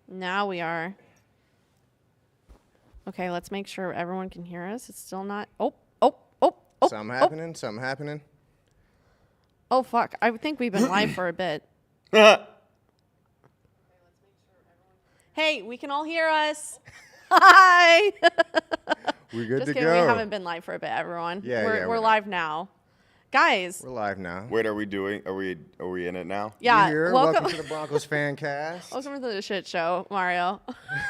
Now we are. Okay, let's make sure everyone can hear us. It's still not. Oh. Something happening. Something happening. Oh, fuck. I think we've been live for a bit. Hey, we can all hear us. Hi. We're good Just to kidding. go. We haven't been live for a bit, everyone. Yeah, we're live now. Guys. We're live now. Wait, are we doing? Are we in it now? Yeah. We're here. Welcome to the Broncos fan cast. Welcome to the shit show, Mario.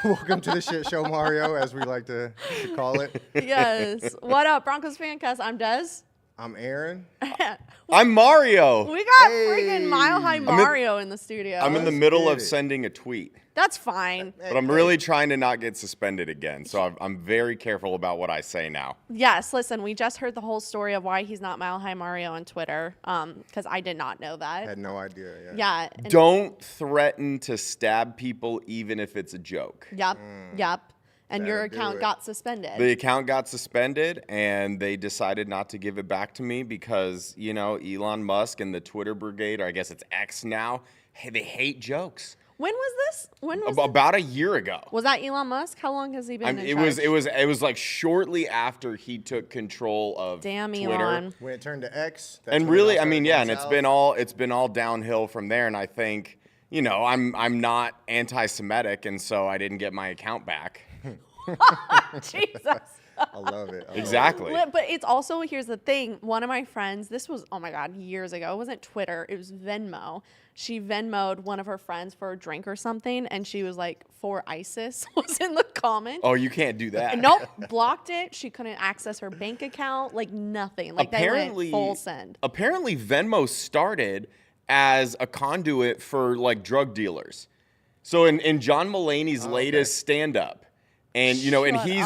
Welcome to the shit show, Mario, as we like to call it. Yes. What up, Broncos fan cast? I'm Des. I'm Aaron. I'm Mario. We got freaking Mile High Mario in the studio. I'm in the middle of sending a tweet. That's fine. But I'm really trying to not get suspended again, so I'm very careful about what I say now. Yes, listen, we just heard the whole story of why he's not Mile High Mario on Twitter, because I did not know that. Had no idea. Yeah. Don't threaten to stab people even if it's a joke. Yep. And your account got suspended. The account got suspended, and they decided not to give it back to me because, you know, Elon Musk and the Twitter brigade, or I guess it's X now, they hate jokes. When was this? When was About a year ago. Was that Elon Musk? How long has he been in charge? It was like shortly after he took control of Twitter. Elon. When it turned to X. And really, I mean, yeah, and it's been all downhill from there. And I think, you know, I'm not anti-Semitic, and so I didn't get my account back. Jesus. I love it. Exactly. But it's also, here's the thing. One of my friends, this was, oh my God, years ago. It wasn't Twitter. It was Venmo. She Venmo'd one of her friends for a drink or something, and she was like, for ISIS was in the comments. Oh, you can't do that. Nope. Blocked it. She couldn't access her bank account. Like nothing. Like they went full send. Apparently, Venmo started as a conduit for like drug dealers. So in John Mulaney's latest stand-up, and you know, and he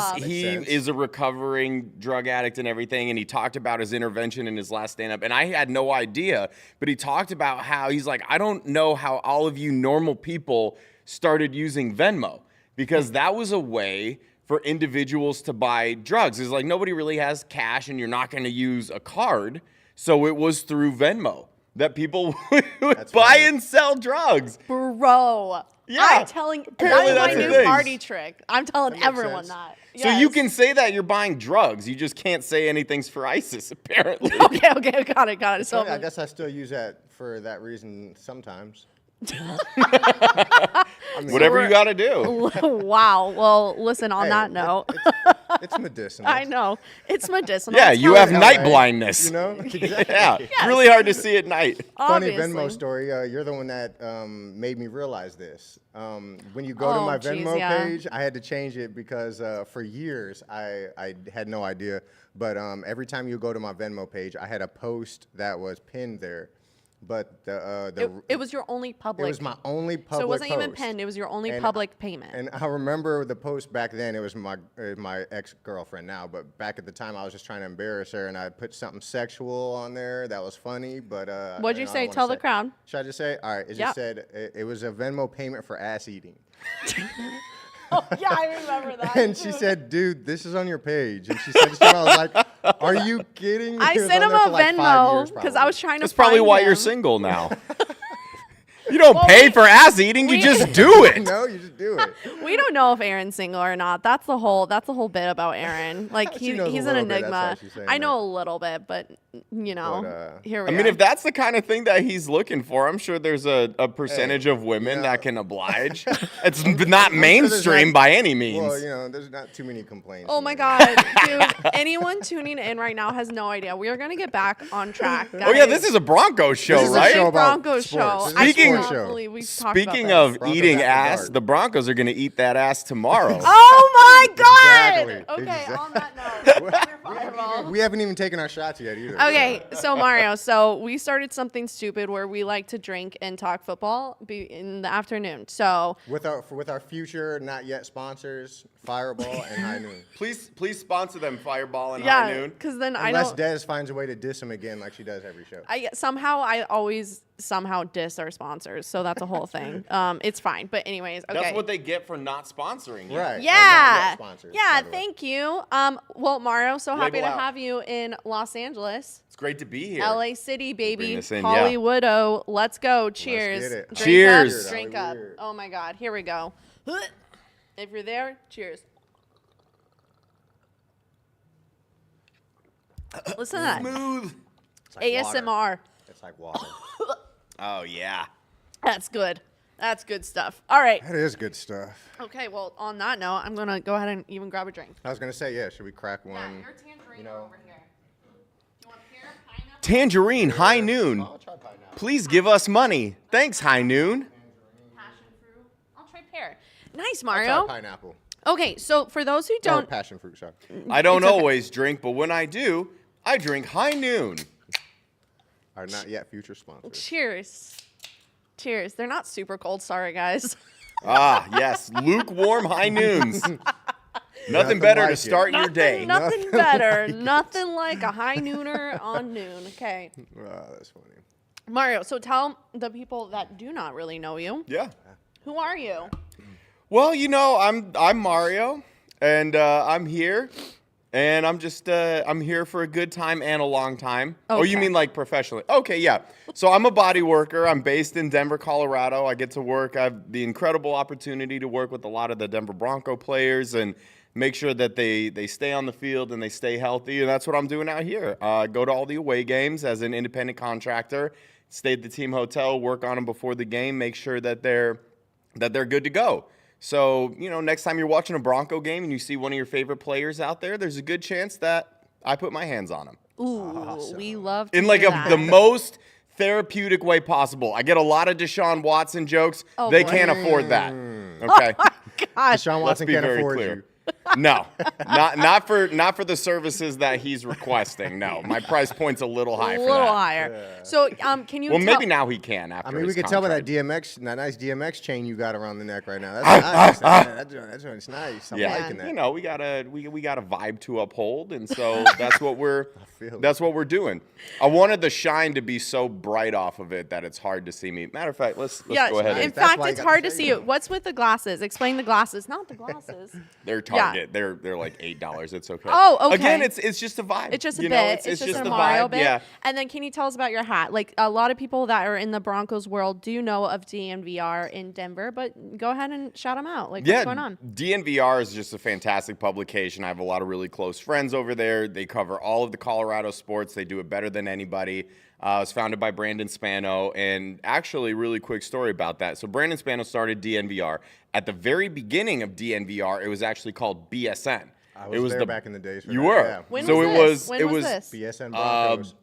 is a recovering drug addict and everything, and he talked about his intervention in his last stand-up, and I had no idea, but he talked about how he's like, I don't know how all of you normal people started using Venmo, because that was a way for individuals to buy drugs. It's like nobody really has cash, and you're not going to use a card, so it was through Venmo that people would buy and sell drugs. Bro. Yeah. I'm telling, Apparently that's my that's new party trick. I'm telling everyone that. So you can say that you're buying drugs. You just can't say anything's for ISIS, apparently. Okay, got it. So I guess I still use that for that reason sometimes. Whatever you got to do. Wow. Well, listen, on that note. It's medicinal. I know. It's medicinal. Yeah, It's you have healthy. night blindness. You know? Exactly. Yeah, it's really hard to see at night. Funny Obviously. Venmo story. You're the one that made me realize this. When you go to my geez, Venmo yeah. page, I had to change it because for years I had no idea. But every time you go to my Venmo page, I had a post that was pinned there. But It was your only public. It was my only public So it wasn't even post. pinned. It was your only And public payment. And I remember the post back then. It was my ex-girlfriend now, but back at the time, I was just trying to embarrass her, and I put something sexual on there that was funny. But What'd you know, I say? don't Tell wanna the crowd. Should I just say? All right. It just said it was a Venmo payment for ass eating. Oh, yeah, I remember that. And she said, "Dude, this is on your page." And she said, "I was like, are you kidding me?" I It was sent on him there a for like 5 Venmo years, because I was trying to That's probably find why him. you're single now. You don't pay for ass eating, you we- just do it. No, you just do it. We don't know if Aaron's single or not. That's the whole bit about Aaron. Like She knows a he's an little bit, that's enigma. why she's saying I know that. a little bit, but you know, here we I are. mean, if that's the kind of thing that he's looking for, I'm sure there's a percentage of women that can oblige. It's not mainstream by any means. Well, you know, there's not too many complaints. Oh my God, dude! Anyone tuning in right now has no idea. We are gonna get back on track. Guys. Oh yeah, this is a Broncos show, This is a right? show about Broncos sports. show. This is a Speaking- sports show. I believe we've talked about Speaking this. of Broncos eating after ass, dark. the Broncos are going to eat that ass tomorrow. Oh my God! Exactly. Okay, on that note, Fireball. We haven't even taken our shots yet either. Okay, so Mario, so we started something stupid where we like to drink and talk football in the afternoon. So With our future not yet sponsors, Fireball and High Noon. Please sponsor them, Fireball and High yeah, Noon. because then Unless Des finds a way to diss him again like she does every show. I always somehow diss our sponsors, so that's a whole thing. It's fine, but anyways, okay. That's what they get for not sponsoring you. Right. Yeah. Not yet sponsors, Yeah, by the way. thank you. Well, Mario, so happy Label to out. have you in Los Angeles. It's great to be here. LA City, baby. bring this in, yeah. Hollywoodo. Let's go. Cheers. get it. Drink Cheers. Up, drink up. Hollywood. Oh my God. Here we go. If you're there, cheers. Listen to that. Smooth. It's like ASMR. Water. It's like water. Oh, yeah. That's good. That's good stuff. All right. That is good stuff. Okay, well, on that note, I'm going to go ahead and even grab a drink. I was gonna say, yeah. Should we crack one? Yeah, your tangerine over here. Do you want pear, pineapple? Tangerine, High Noon. I'll try pineapple. Please give us money. Thanks, High Noon. Passion fruit. I'll try pear. Nice, I'll try Mario. pineapple. Okay, so for those who Or don't, passion fruit. Sorry. I don't It's okay. always drink, but when I do, I drink High Noon. Our not yet future sponsor. cheers. Cheers. They're not super cold. Sorry, guys. Ah, yes. Lukewarm High Noons. Nothing better like to it. start your day. Nothing Nothing better. like it. Nothing like a high nooner on noon. Okay. Oh, that's funny. Mario, so tell the people that do not really know you, Yeah. who are you? Well, I'm Mario, and I'm here, and I'm here for a good time and a long time. Oh, you Okay. mean like professionally? Okay, yeah. So I'm a body worker. I'm based in Denver, Colorado. I get to work. I have the incredible opportunity to work with a lot of the Denver Bronco players and make sure that they stay on the field and they stay healthy. And that's what I'm doing out here. Go to all the away games as an independent contractor. Stay at the team hotel, work on them before the game, make sure that they're good to go. So, next time you're watching a Bronco game and you see one of your favorite players out there, there's a good chance that I put my hands on them. Ooh, we love to In like hear that. the most therapeutic way possible. I get a lot of Deshaun Watson jokes. Oh, They boy. can't afford that. Okay. Gosh, Deshaun Let's Watson be can't very afford clear. you. No, not for the services that he's requesting. No, my price point's a little high a for little that. higher. So, can you Well, tell? maybe now he can. After I mean, we his could tell by that contract. that nice DMX chain you got around the neck right now. That's nice. That joint's nice. I'm Yeah, liking that. we got a vibe to uphold, and so that's what we're feel that's what we're doing. I wanted the shine to be so bright off of it that it's hard to see me. Matter of fact, let's Yeah, go ahead. in And, That's fact, why you it's got the hard to shade see it. on. What's with the glasses? Explain the glasses. Not the glasses. they're Target. They're like $8. It's okay. Oh, okay. Again, it's just a vibe. It's just a you bit. know, It's just a the Mario vibe. bit. Yeah. And then can you tell us about your hat? Like a lot of people that are in the Broncos world do know of DNVR in Denver, but go ahead and shout them out. Like what's going on? DNVR is just a fantastic publication. I have a lot of really close friends over there. They cover all of the Colorado sports. They do it better than anybody. It was founded by Brandon Spano, and actually, really quick story about that. So Brandon Spano started DNVR. At the very beginning of DNVR, it was actually called BSN. I was there back in the days. For You that, were. yeah. When So was this? it When was was this? BSN Broncos.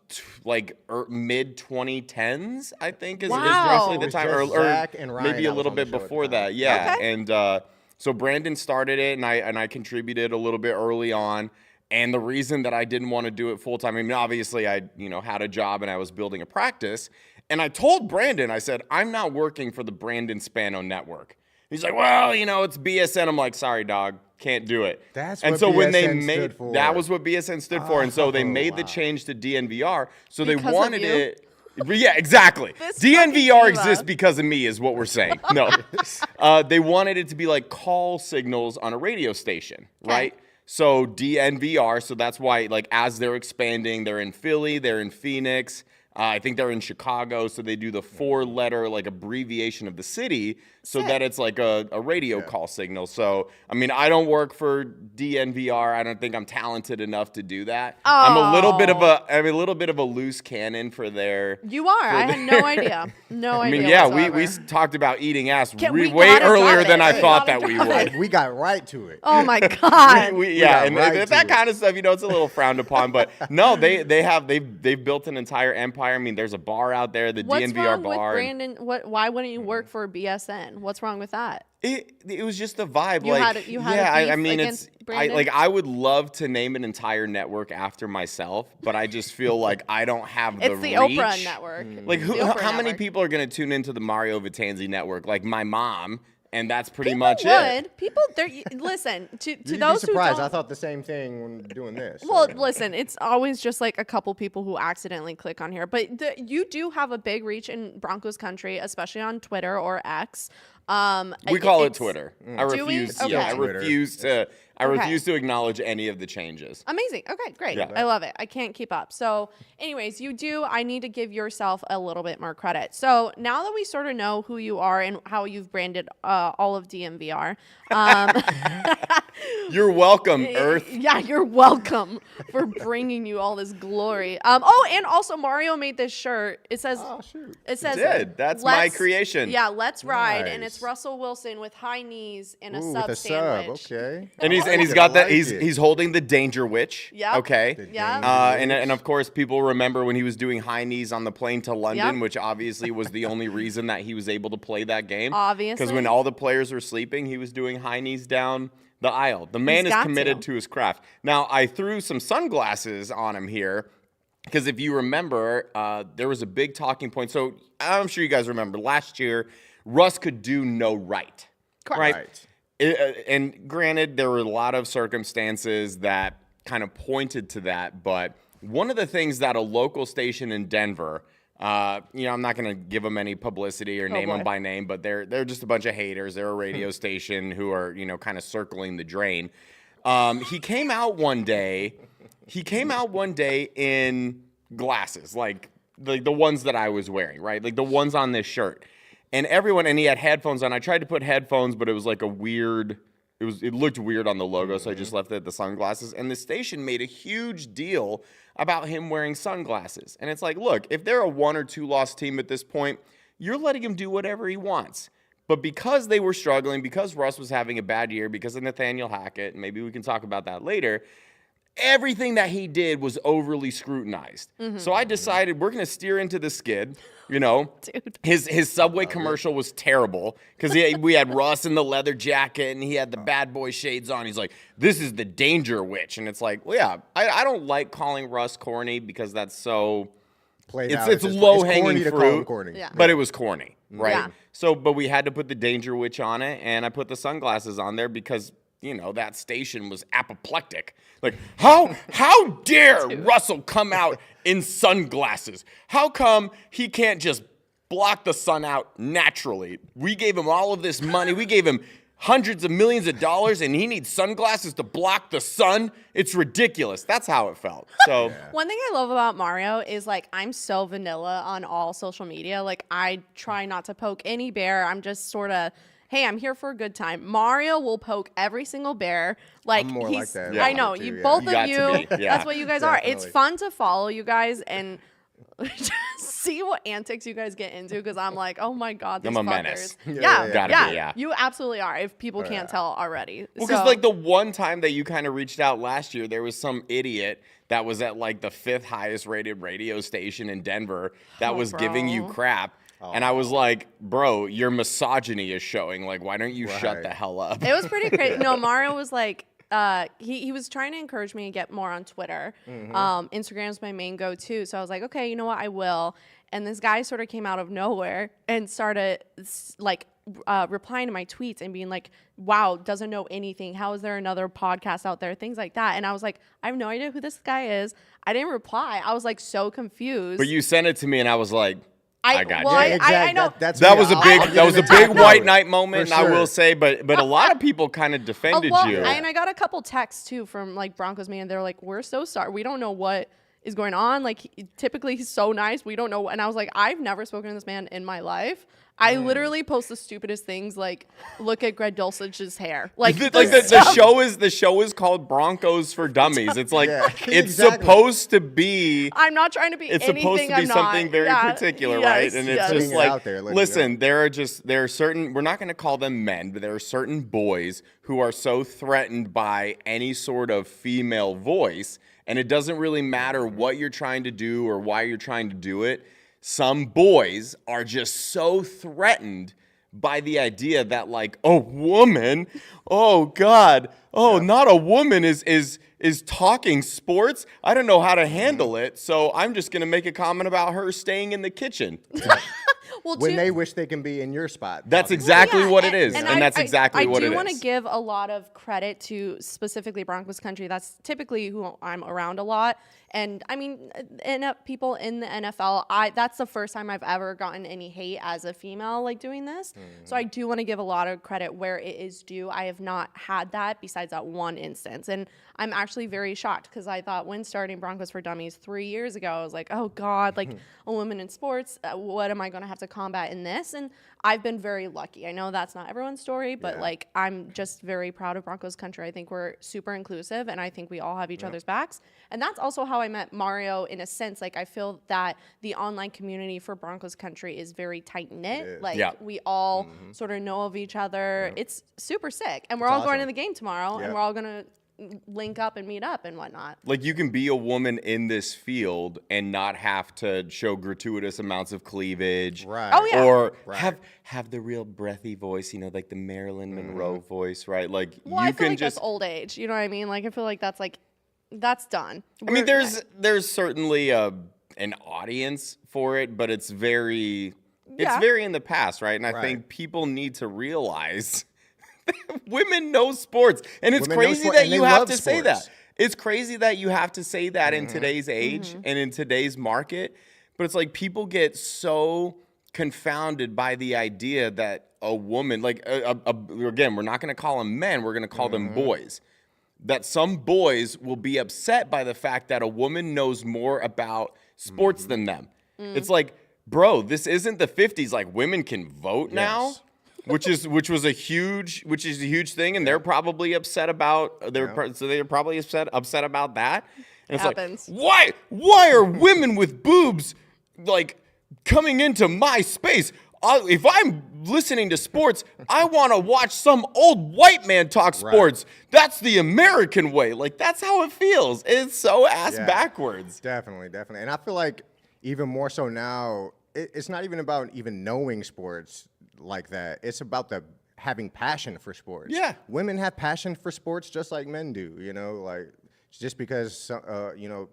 like mid 2010s, I think is Wow. roughly It the was time, just or Zach and Ryan maybe a that was little on the bit show at the before time. that. Yeah, Okay. and so Brandon started it, and I contributed a little bit early on. And the reason that I didn't want to do it full time, I mean, obviously I had a job and I was building a practice, and I told Brandon, I said, I'm not working for the Brandon Spano network. He's like, well, it's BSN. I'm like, sorry, dog, can't do it. That's and what so when they BSN made stood for. that was what BSN stood for, and so they made the wow. change to DNVR. So Because they of wanted you? it. Yeah, exactly. This fucking DNVR diva. exists because of me, is what we're saying. No, they wanted it to be like call signals on a radio station, right? So DNVR, so that's why, like, as they're expanding, they're in Philly, they're in Phoenix, I think they're in Chicago, so they do the 4-letter, like, abbreviation of the city so that it's like a radio call signal. So, I mean, I don't work for DNVR. I don't think I'm talented enough to do that. I'm a little bit of a loose cannon for their. You are. I had no idea. No I idea. mean, yeah, whatsoever. we talked about eating ass We way gotta earlier drop than it. I We thought gotta that we drop would. it. We got right to it. Oh my God. Yeah, got and right that to kind it. of stuff, it's a little frowned upon. But no, they've built an entire empire. I mean, there's a bar out there, the What's DNVR wrong with bar. Brandon? Why wouldn't you work for BSN? What's wrong with that? It was just the vibe. You like, had- you had a yeah, I beef mean, against it's Brandon? I would love to name an entire network after myself, but I just feel like I don't have the It's the reach. Oprah network. Like, It's the Oprah how many network. people are going to tune into the Mario Vetanze network? Like my mom, and that's pretty People much would. it. People, listen to You'd those be who surprised. don't. I thought the same thing when doing this. Well, so. listen, it's always just like a couple people who accidentally click on here. But you do have a big reach in Broncos country, especially on Twitter or X. We call it it's- Twitter. I Do we? refuse. Okay. Yeah, I Twitter. refuse to. I Okay. refuse to acknowledge any of the changes. Amazing. Okay, great. Yeah. I love it. I can't keep up. So, anyways, I need to give yourself a little bit more credit. So, now that we sort of know who you are and how you've branded all of DMVR, You're welcome, Earth. yeah, you're welcome for bringing you all this glory. Oh, and also Mario made this shirt. It says, Oh, shoot. it says, Did. That's my "Let's-" creation. Yeah, let's ride, and it's Nice. Russell Wilson with high knees and a Ooh, sub with a sandwich. sub. Okay. And he's I and like he's it, got I that. like He's it. he's holding the Danger Witch. Yep. Okay. The Yeah. Danger And Witch. of course, people remember when he was doing high knees on the plane to London, Yep. which obviously was the only reason that he was able to play that game. Because Obviously. when all the players were sleeping, he was doing high knees down the aisle. The man He's is got committed to. to his craft. Now, I threw some sunglasses on him here. Because if you remember, there was a big talking point. So I'm sure you guys remember last year, Russ could do no right. Correct. Right. And granted, there were a lot of circumstances that kind of pointed to that. But one of the things that a local station in Denver, I'm not going to give them any publicity or name boy. them by name, but they're just a bunch of haters. They're a radio station who are, kind of circling the drain. He came out one day. In glasses, like the ones that I was wearing, right? Like the ones on this shirt. And he had headphones on. I tried to put headphones, but it was like it looked weird on the logo, so I just left it at the sunglasses. And the station made a huge deal about him wearing sunglasses. And it's like, look, if they're a 1 or 2 loss team at this point, you're letting him do whatever he wants. But because they were struggling, because Russ was having a bad year, because of Nathaniel Hackett, and maybe we can talk about that later, everything that he did was overly scrutinized. So I decided we're going to steer into the skid. Dude. His Subway commercial was terrible because we had Russ in the leather jacket and he had the bad boy shades on. He's like, this is the Danger Witch. And it's like, well, yeah, I don't like calling Russ corny because that's so... Played It's out. it's just- low corny hanging to call fruit, him corny. Yeah. but it was corny, right? Yeah. So, but we had to put the Danger Witch on it, and I put the sunglasses on there because that station was apoplectic. Like, how dare Russell come out in sunglasses? How come he can't just block the sun out naturally? We gave him all of this money. We gave him hundreds of millions of dollars, and he needs sunglasses to block the sun. It's ridiculous. That's how it felt. So One thing I love about Mario is like I'm so vanilla on all social media. Like I try not to poke any bear. I'm just sort of, hey, I'm here for a good time. Mario will poke every single bear. Like I'm more like that. I know too, you yeah. both You of got you. to be, yeah. That's what you guys are. It's Definitely. fun to follow you guys and just see what antics you guys get into because I'm like, oh my god, these I'm a fuckers. menace. Yeah, Gotta be, yeah. You absolutely are. If people can't tell already. Well, because like the one time that you kind of reached out last year, there was some idiot that was at like the 5th highest rated radio station in Denver that was giving you bro. crap. And I was like, bro, your misogyny is showing. Like, why don't you shut the hell up? It was pretty crazy. No, Mario was like, he was trying to encourage me to get more on Twitter. Instagram's my main go-to. So I was like, okay, you know what? I will. And this guy sort of came out of nowhere and started like replying to my tweets and being like, wow, doesn't know anything. How is there another podcast out there? Things like that. And I was like, I have no idea who this guy is. I didn't reply. I was like so confused. But you sent it to me, and I was like, I got well, you. I know. That was a big white knight moment, For I will sure. say. But a lot of people kind of defended you. And I got a couple texts too from like Broncos man. They're like, "We're so sorry. We don't know what is going on. Like, typically he's so nice. We don't know." And I was like, "I've never spoken to this man in my life. I literally post the stupidest things, like look at Greg Dulcich's hair. Like, the show is called Broncos for Dummies. It's like it's supposed to be. I'm not trying to be. It's anything supposed to be I'm something not. very Yeah. particular, Yes, right? And it's yes. just Putting it like, out there, letting listen, there are certain. We're not going to call them men, but there are certain boys who are so threatened by any sort of female voice, and it doesn't really matter what you're trying to do or why you're trying to do it. Some boys are just so threatened by the idea that like a woman, oh God, not a woman is talking sports. I don't know how to handle it, so I'm just gonna make a comment about her staying in the kitchen. Well, When they wish they can be in your spot. That's exactly Yeah, what it is, and and that's exactly what it I is. do want to give a lot of credit to specifically Broncos country. That's typically who I'm around a lot. And I mean, people in the NFL, that's the first time I've ever gotten any hate as a female like doing this. So I do want to give a lot of credit where it is due. I have not had that besides that one instance. And I'm actually very shocked because I thought when starting Broncos for Dummies 3 years ago, I was like, oh God, like a woman in sports, what am I going to have to combat in this? And I've been very lucky. I know that's not everyone's story, but like I'm just very proud of Broncos country. I think we're super inclusive and I think we all have each other's backs. And that's also how I met Mario in a sense. Like I feel that the online community for Broncos country is very tight knit. Like we all sort of know of each other. It's super sick. And we're all going to the game tomorrow and we're all going to link up and meet up and whatnot. Like you can be a woman in this field and not have to show gratuitous amounts of cleavage, Right. Oh, yeah. Or have the real breathy voice, you know, like the Marilyn Monroe voice, right? Like Well, you I feel can like just that's old age. You know what I mean? Like I feel like that's done. I mean, there's certainly an audience for it, but it's very in the past, right? And I think people need to realize women know sports, and it's crazy that you have to say that. It's crazy that you have to say that in today's age and in today's market. But it's like people get so confounded by the idea that a woman, like again, we're not going to call them men, we're going to call them boys. That some boys will be upset by the fact that a woman knows more about sports than them. It's like, bro, this isn't the 50s. Like women can vote now. Which is a huge thing, and they're probably upset about so they're probably upset about that. And it's Happens. like, why are women with boobs like coming into my space? If I'm listening to sports, I want to watch some old white man talk sports. Right. That's the American way. Like that's how it feels. It's so ass backwards. Definitely. And I feel like even more so now, it's not even about even knowing sports like that. It's about having passion for sports. Yeah. Women have passion for sports just like men do, you know, like just because, you know,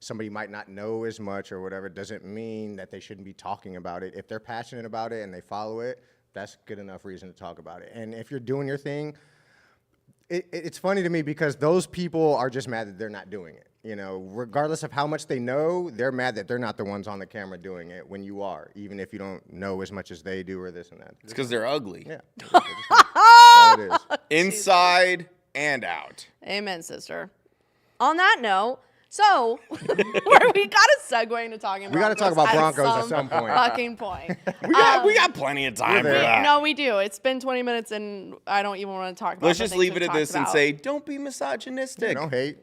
somebody might not know as much or whatever doesn't mean that they shouldn't be talking about it. If they're passionate about it and they follow it, that's good enough reason to talk about it. And if you're doing your thing, it's funny to me because those people are just mad that they're not doing it. You know, regardless of how much they know, they're mad that they're not the ones on the camera doing it when you are, even if you don't know as much as they do or this and that. It's because they're ugly. Yeah. That's all it is. Inside and out. Amen, sister. On that note, so where we got to segue into talking about We got to talk about Broncos at some point. Fucking point. We got plenty of time for that. No, we do. It's been 20 minutes and I don't even want to talk about Let's the just things leave it we've at this talked and about. say, don't be misogynistic. Don't hate.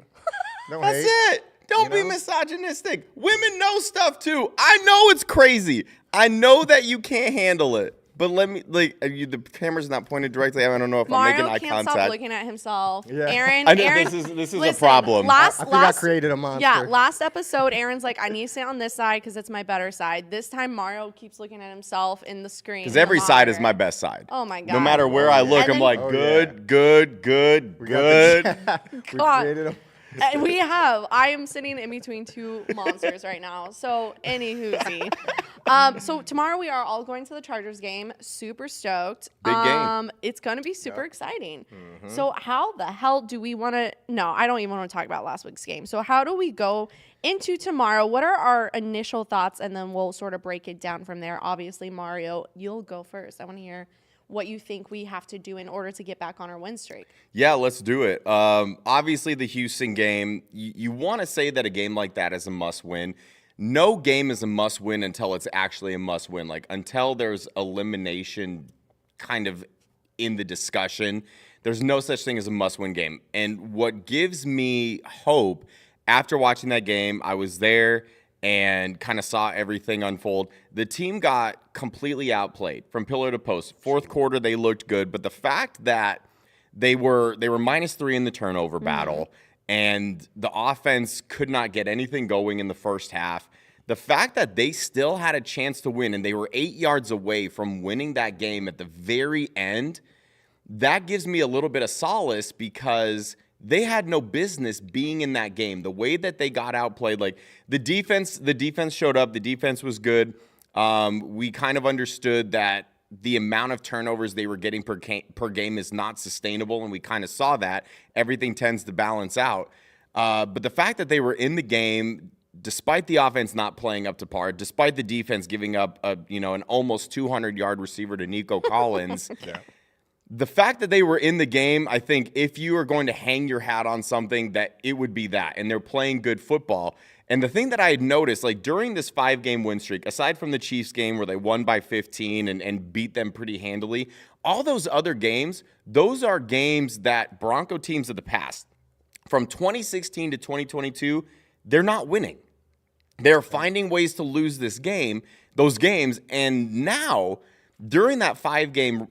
That's it. Don't be misogynistic. Women know stuff too. I know it's crazy. I know that you can't handle it. But let me, like, the camera's not pointed directly at me. I don't know if Mario I'm making eye can't contact. stop looking at himself. Yeah. Aaron, I know Aaron, this is listen, a problem. I think I created a monster. Yeah, last episode, Aaron's like, I need to sit on this side because it's my better side. This time, Mario keeps looking at himself in the screen. Because every side is my best side. Oh my God. No matter where I look, And I'm then- like, good. We got we God. created them. And I am sitting in between two monsters right now. So, anywho, so tomorrow we are all going to the Chargers game. Super stoked. Big game. It's going to be super exciting. So, how the hell do we want to? No, I don't even want to talk about last week's game. So, how do we go into tomorrow? What are our initial thoughts? And then we'll sort of break it down from there. Obviously, Mario, you'll go first. I want to hear what you think we have to do in order to get back on our win streak. Yeah, let's do it. Obviously, the Houston game, you want to say that a game like that is a must-win. No game is a must-win until it's actually a must-win. Like, until there's elimination kind of in the discussion, there's no such thing as a must-win game. And what gives me hope, after watching that game, I was there and kind of saw everything unfold. The team got completely outplayed from pillar to post. Fourth quarter, they looked good, but the fact that they were -3 in the turnover battle, and the offense could not get anything going in the first half. The fact that they still had a chance to win, and they were 8 yards away from winning that game at the very end, that gives me a little bit of solace because they had no business being in that game. The way that they got outplayed, like the defense showed up. The defense was good. We kind of understood that the amount of turnovers they were getting per game is not sustainable, and we kind of saw that. Everything tends to balance out. But the fact that they were in the game, despite the offense not playing up to par, despite the defense giving up an almost 200-yard receiver to Nico Collins, the fact that they were in the game, I think if you are going to hang your hat on something, that it would be that. And they're playing good football. And the thing that I had noticed, like during this 5-game win streak, aside from the Chiefs game where they won by 15 and beat them pretty handily, all those other games, those are games that Bronco teams of the past, from 2016 to 2022, they're not winning. They're finding ways to lose those games, and now during that 5-game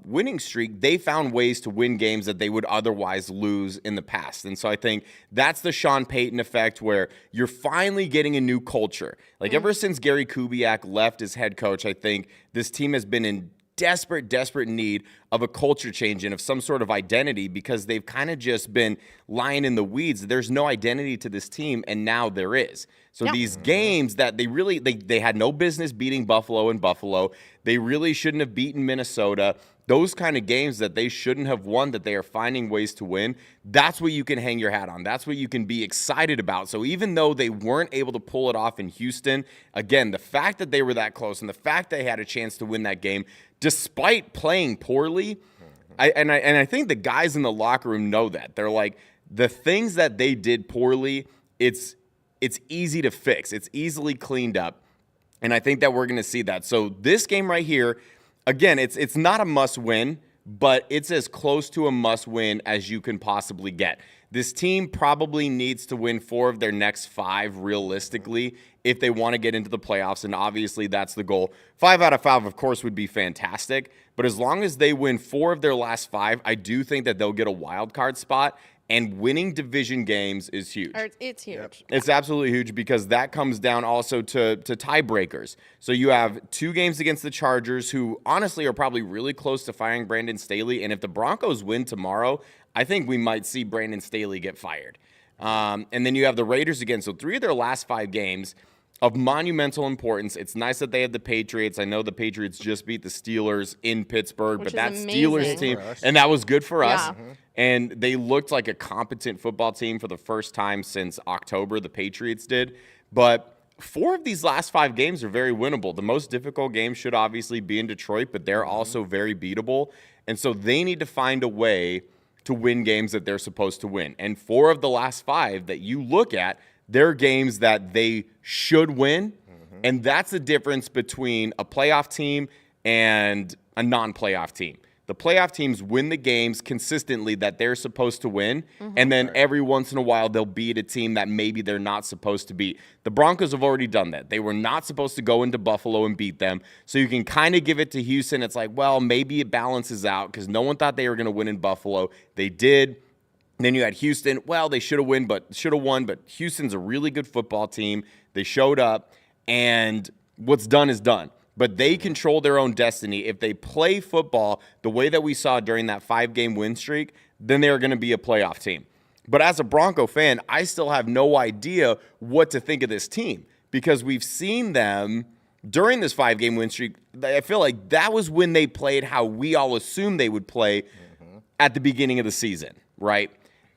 winning streak, they found ways to win games that they would otherwise lose in the past. And so I think that's the Sean Payton effect, where you're finally getting a new culture. Like ever since Gary Kubiak left as head coach, I think this team has been in desperate need of a culture change and of some sort of identity, because they've kind of just been lying in the weeds. There's no identity to this team, and now there is. So these games that they had no business beating Buffalo in Buffalo, they really shouldn't have beaten Minnesota. Those kind of games that they shouldn't have won, that they are finding ways to win, that's what you can hang your hat on. That's what you can be excited about. So even though they weren't able to pull it off in Houston, again, the fact that they were that close and the fact they had a chance to win that game, despite playing poorly, I think the guys in the locker room know that. They're like, the things that they did poorly, it's easy to fix. It's easily cleaned up. And I think that we're going to see that. So this game right here, again, it's not a must-win, but it's as close to a must-win as you can possibly get. This team probably needs to win 4 of their next 5 realistically if they want to get into the playoffs, and obviously that's the goal. 5 out of 5, of course, would be fantastic, but as long as they win 4 of their last 5, I do think that they'll get a wild card spot. And winning division games is huge. It's huge. Yep. It's absolutely huge, because that comes down also to tiebreakers. So you have 2 games against the Chargers, who honestly are probably really close to firing Brandon Staley. And if the Broncos win tomorrow, I think we might see Brandon Staley get fired. And then you have the Raiders again. So 3 of their last 5 games of monumental importance. It's nice that they have the Patriots. I know the Patriots just beat the Steelers in Pittsburgh, Which but that is Steelers amazing. team, For us. and that was good for us. Yeah. And they looked like a competent football team for the first time since October, the Patriots did. But 4 of these last 5 games are very winnable. The most difficult game should obviously be in Detroit, but they're also very beatable. And so they need to find a way to win games that they're supposed to win. And 4 of the last 5 that you look at, they're games that they should win. And that's the difference between a playoff team and a non-playoff team. The playoff teams win the games consistently that they're supposed to win, and then every once in a while they'll beat a team that maybe they're not supposed to beat. The Broncos have already done that. They were not supposed to go into Buffalo and beat them, so you can kind of give it to Houston. It's like, well, maybe it balances out because no one thought they were going to win in Buffalo. They did. Then you had Houston. Well, they should have won, but Houston's a really good football team. They showed up, and what's done is done. But they control their own destiny. If they play football the way that we saw during that 5-game win streak, then they're going to be a playoff team. But as a Bronco fan, I still have no idea what to think of this team, because we've seen them during this 5-game win streak. I feel like that was when they played how we all assumed they would play at the beginning of the season, right?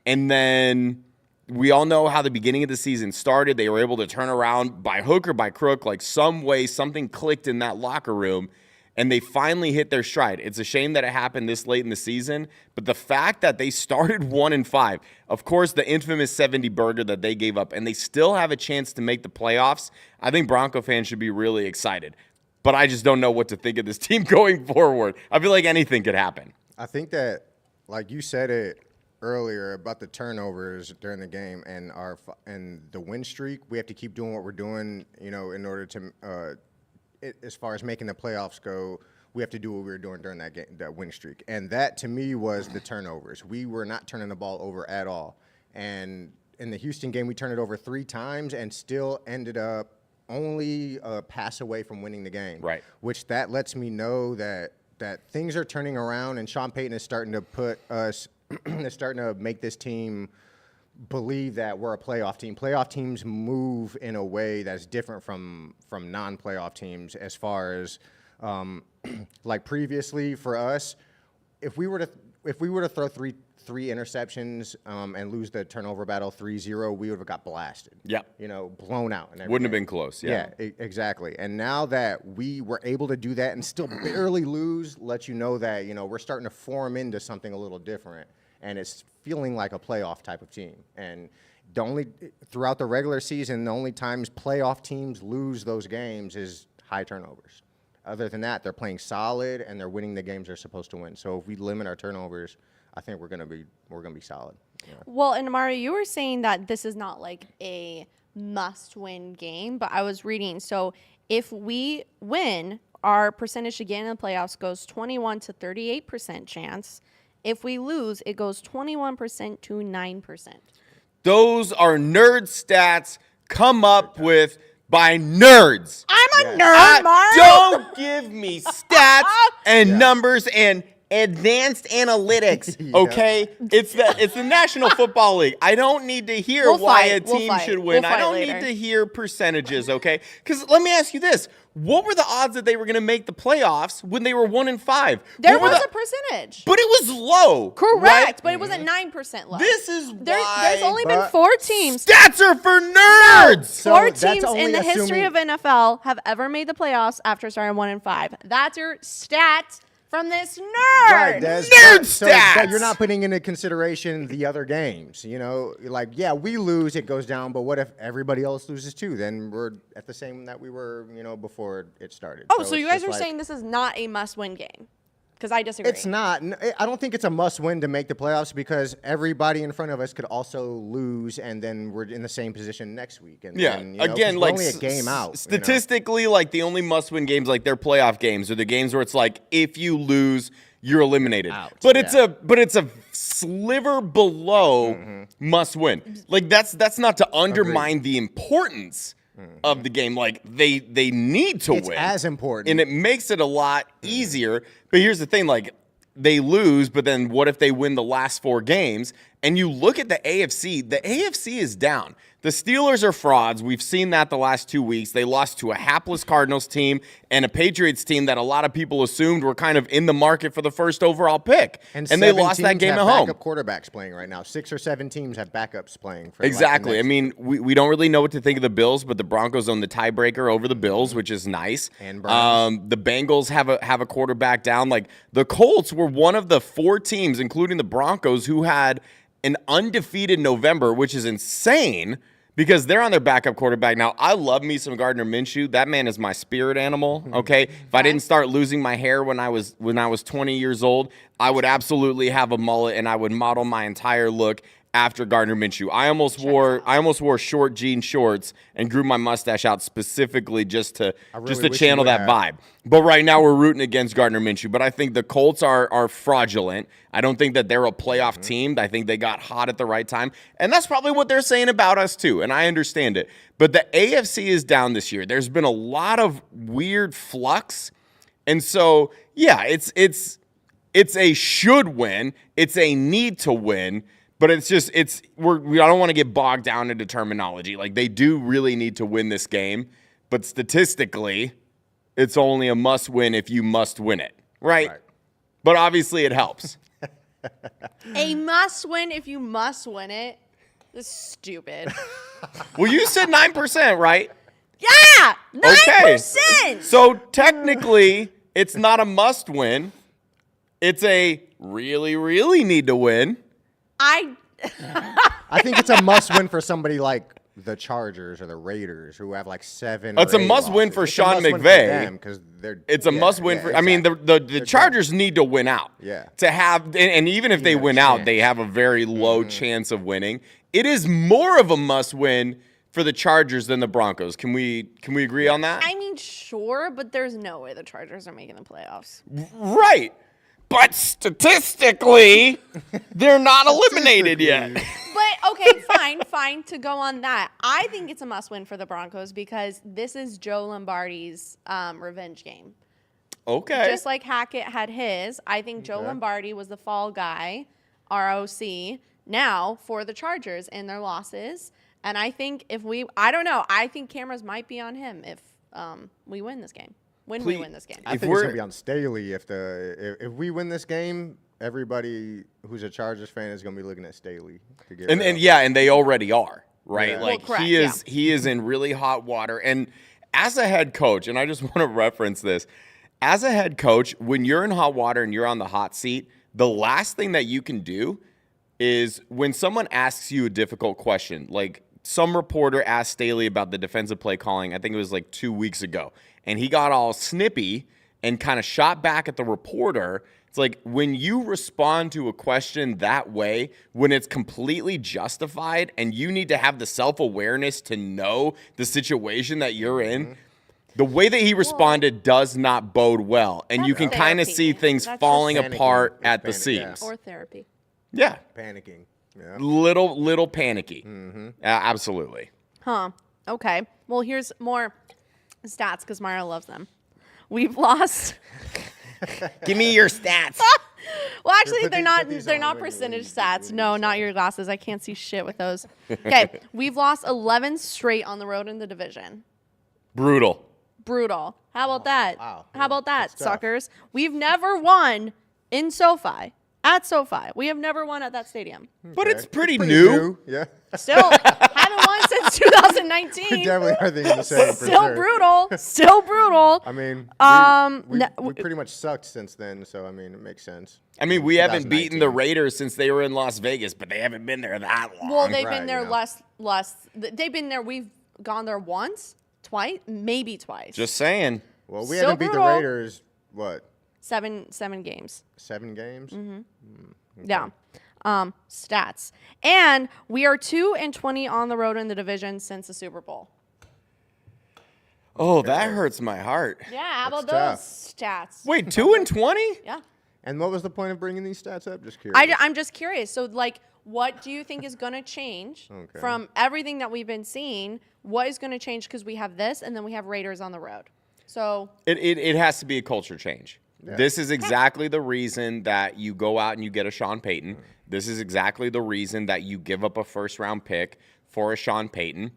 And then we all know how the beginning of the season started. They were able to turn around by hook or by crook, like some way, something clicked in that locker room, and they finally hit their stride. It's a shame that it happened this late in the season, but the fact that they started 1-5, of course, the infamous 70 burger that they gave up, and they still have a chance to make the playoffs, I think Bronco fans should be really excited. But I just don't know what to think of this team going forward. I feel like anything could happen. I think that, like you said it earlier about the turnovers during the game and the win streak, we have to keep doing what we're doing, in order to, as far as making the playoffs go, we have to do what we were doing during that game, that win streak. And that, to me, was the turnovers. We were not turning the ball over at all. And in the Houston game, we turned it over 3 times and still ended up only a pass away from winning the game. Right. Which that lets me know that things are turning around, and Sean Payton is starting to put us is starting to make this team believe that we're a playoff team. Playoff teams move in a way that's different from non-playoff teams, as far as like previously for us, if we were to if we were to throw three interceptions and lose the turnover battle 3-0, we would have got blasted. Yeah. You know, blown out. And Wouldn't have been close. Yeah. Exactly. And now that we were able to do that and still barely lose, let you know that, you know, we're starting to form into something a little different. And it's feeling like a playoff type of team. And throughout the regular season, the only times playoff teams lose those games is high turnovers. Other than that, they're playing solid and they're winning the games they're supposed to win. So if we limit our turnovers, I think we're gonna be solid. Yeah. Well, and Mario, you were saying that this is not like a must-win game, but I was reading. So if we win, our percentage to get in the playoffs goes 21 to 38% chance. If we lose, it goes 21% to 9%. Those are nerd stats come up with by nerds. I'm a nerd, Mario. Don't give me stats and numbers and advanced analytics, okay? It's the National Football League. I don't need to hear why a team should win. I don't need to hear percentages, okay? Because let me ask you this. What were the odds that they were going to make the playoffs when they were 1-5? There was a percentage. But it was low. Correct, right? but it wasn't 9% low. This is why. There's only been 4 teams. Stats are for nerds. So 4 that's teams only in the history assuming- of NFL have ever made the playoffs after starting 1-5. That's your stat from this nerd. Right, Des, Nerd but stats! you're not putting into consideration the other games. You know, like, yeah, we lose, it goes down, but what if everybody else loses too? Then we're at the same that we were, you know, before it started. Oh, so you it's guys just are like- saying this is not a must-win game? Because I disagree. It's not. I don't think it's a must-win to make the playoffs because everybody in front of us could also lose, and then we're in the same position next week. And Yeah, then, you know, 'cause again, we're like only a game out. statistically, like the only must-win games, like their playoff games, are the games where it's like if you lose, you're eliminated. Out, but yeah. it's a sliver below must-win. Like that's not to undermine the importance of the game. Like they need to It's win. as important. And it makes it a lot easier. But here's the thing, like they lose, but then what if they win the last 4 games? And you look at the AFC is down. The Steelers are frauds. We've seen that the last 2 weeks. They lost to a hapless Cardinals team and a Patriots team that a lot of people assumed were kind of in the market for the first overall pick. And they lost that game at home. Backup quarterbacks playing right now. 6 or 7 teams have backups playing. For Exactly. Like I mean, we don't really know what to think of the Bills, but the Broncos own the tiebreaker over the Bills, which is nice. And Browns. The Bengals have a quarterback down. Like the Colts were one of the 4 teams, including the Broncos, who had an undefeated November, which is insane because they're on their backup quarterback. Now, I love me some Gardner Minshew. That man is my spirit animal, okay? If I didn't start losing my hair when I was 20 years old, I would absolutely have a mullet and I would model my entire look after Gardner Minshew. I almost wore short jean shorts and grew my mustache out specifically just to channel that vibe. But right now we're rooting against Gardner Minshew. But I think the Colts are fraudulent. I don't think that they're a playoff team. I think they got hot at the right time. And that's probably what they're saying about us too. And I understand it. But the AFC is down this year. There's been a lot of weird flux. And so, yeah, it's a should win. It's a need to win. But it's just I don't want to get bogged down into terminology. Like they do really need to win this game, but statistically, it's only a must win if you must win it, right? But obviously, it helps. A must win if you must win it. This is stupid. Well, you said 9%, right? Yeah, 9%. Okay. So technically, it's not a must win. It's a really, really need to win. I think it's a must-win for somebody like the Chargers or the Raiders who have like 7. It's a must-win for Sean McVay. It's a must-win for. Exactly. I mean, the Chargers need to win out. Yeah. To have, and even if they win out, they have a very low chance of winning. It is more of a must-win for the Chargers than the Broncos. Can we agree on that? I mean, sure, but there's no way the Chargers are making the playoffs. Right. But statistically, they're not eliminated yet. But, okay, fine to go on that. I think it's a must-win for the Broncos because this is Joe Lombardi's revenge game. Okay. Just like Hackett had his, I think Joe Lombardi was the fall guy, ROC, now for the Chargers in their losses. And I think I don't know, I think cameras might be on him if we win this game. We win this game. I think it's gonna be on Staley if we win this game. everybody who's a Chargers fan is going to be looking at Staley to get and they already are, right? Yeah. Like Well, correct, he is in really hot water. And as a head coach, and I just want to reference this, as a head coach, when you're in hot water and you're on the hot seat, the last thing that you can do is when someone asks you a difficult question, like some reporter asked Staley about the defensive play calling, I think it was like 2 weeks ago, and he got all snippy and kind of shot back at the reporter. It's like when you respond to a question that way, when it's completely justified and you need to have the self-awareness to know the situation that you're in, the way that he responded does not bode well. And you can kind of see things falling apart at the seams. Or therapy. Yeah. panicking. Yeah. Little panicky. Absolutely. Huh. Okay. Well, here's more stats because Mario loves them. We've lost. Give me your stats. Well, actually, Put they're these- not. put these They're on not when you- percentage when you- stats. when No, you not say your glasses. I can't see shit with those. Okay, we've lost 11 straight on the road in the division. Brutal. Brutal. How about that? Wow. How about that, That's tough. suckers? We've never won in SoFi. At SoFi, we have never won at that stadium. But it's pretty, Pretty new. Yeah. Still haven't won since 2019. We definitely are thinking the same. For Still sure. brutal. Still brutal. I mean, No- we pretty much sucked since then, so I mean, it makes sense. I mean, we haven't beaten the 2019. Raiders since they were in Las Vegas, but they haven't been there that long. Well, they've Right, been there you know. less. They've been there. We've gone there once, twice, maybe twice. Just saying. Well, we Still haven't beat the brutal. Raiders, what, seven games. 7 games? Yeah. Stats. And we are 2-20 on the road in the division since the Super Bowl. Oh, that hurts my heart. Yeah, how about That's those stats? Wait, 2-20? Yeah. And what was the point of bringing these stats up? Just curious. I'm just curious. So, like, what do you think is going to change Okay. from everything that we've been seeing? What is going to change? Because we have this, and then we have Raiders on the road. So, It has to be a culture change. Yeah. This is exactly the reason that you go out and you get a Sean Payton. This is exactly the reason that you give up a first-round pick for a Sean Payton.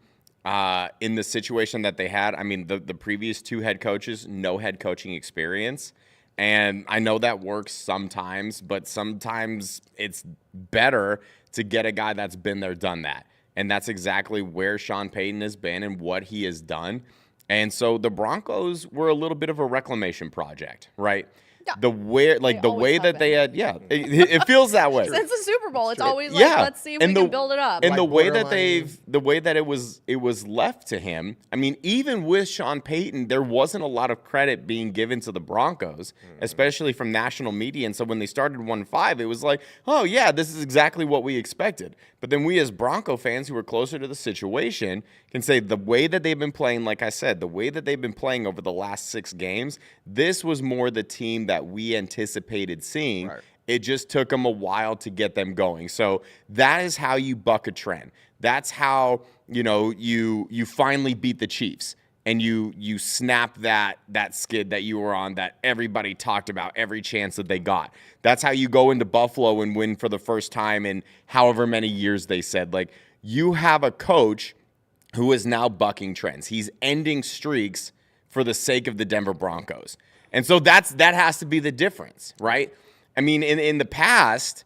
In the situation that they had, I mean, the previous 2 head coaches, no head coaching experience. And I know that works sometimes, but sometimes it's better to get a guy that's been there, done that. And that's exactly where Sean Payton has been and what he has done. And so the Broncos were a little bit of a reclamation project, right? Yeah. The way always that have they had, it feels that way. since the Super Bowl, it's always like, Yeah. let's see if we can build it up. And Like the way that borderline. it was left to him. I mean, even with Sean Payton, there wasn't a lot of credit being given to the Broncos, especially from national media. And so when they started 1-5, it was like, oh yeah, this is exactly what we expected. But then we as Bronco fans who are closer to the situation can say the way that they've been playing, like I said, the way that they've been playing over the last 6 games, this was more the team that we anticipated seeing. Right. It just took them a while to get them going. So that is how you buck a trend. That's how, you finally beat the Chiefs and you snap that skid that you were on that everybody talked about every chance that they got. That's how you go into Buffalo and win for the first time in however many years they said. Like, you have a coach who is now bucking trends. He's ending streaks for the sake of the Denver Broncos. And so that has to be the difference, right? I mean, in the past,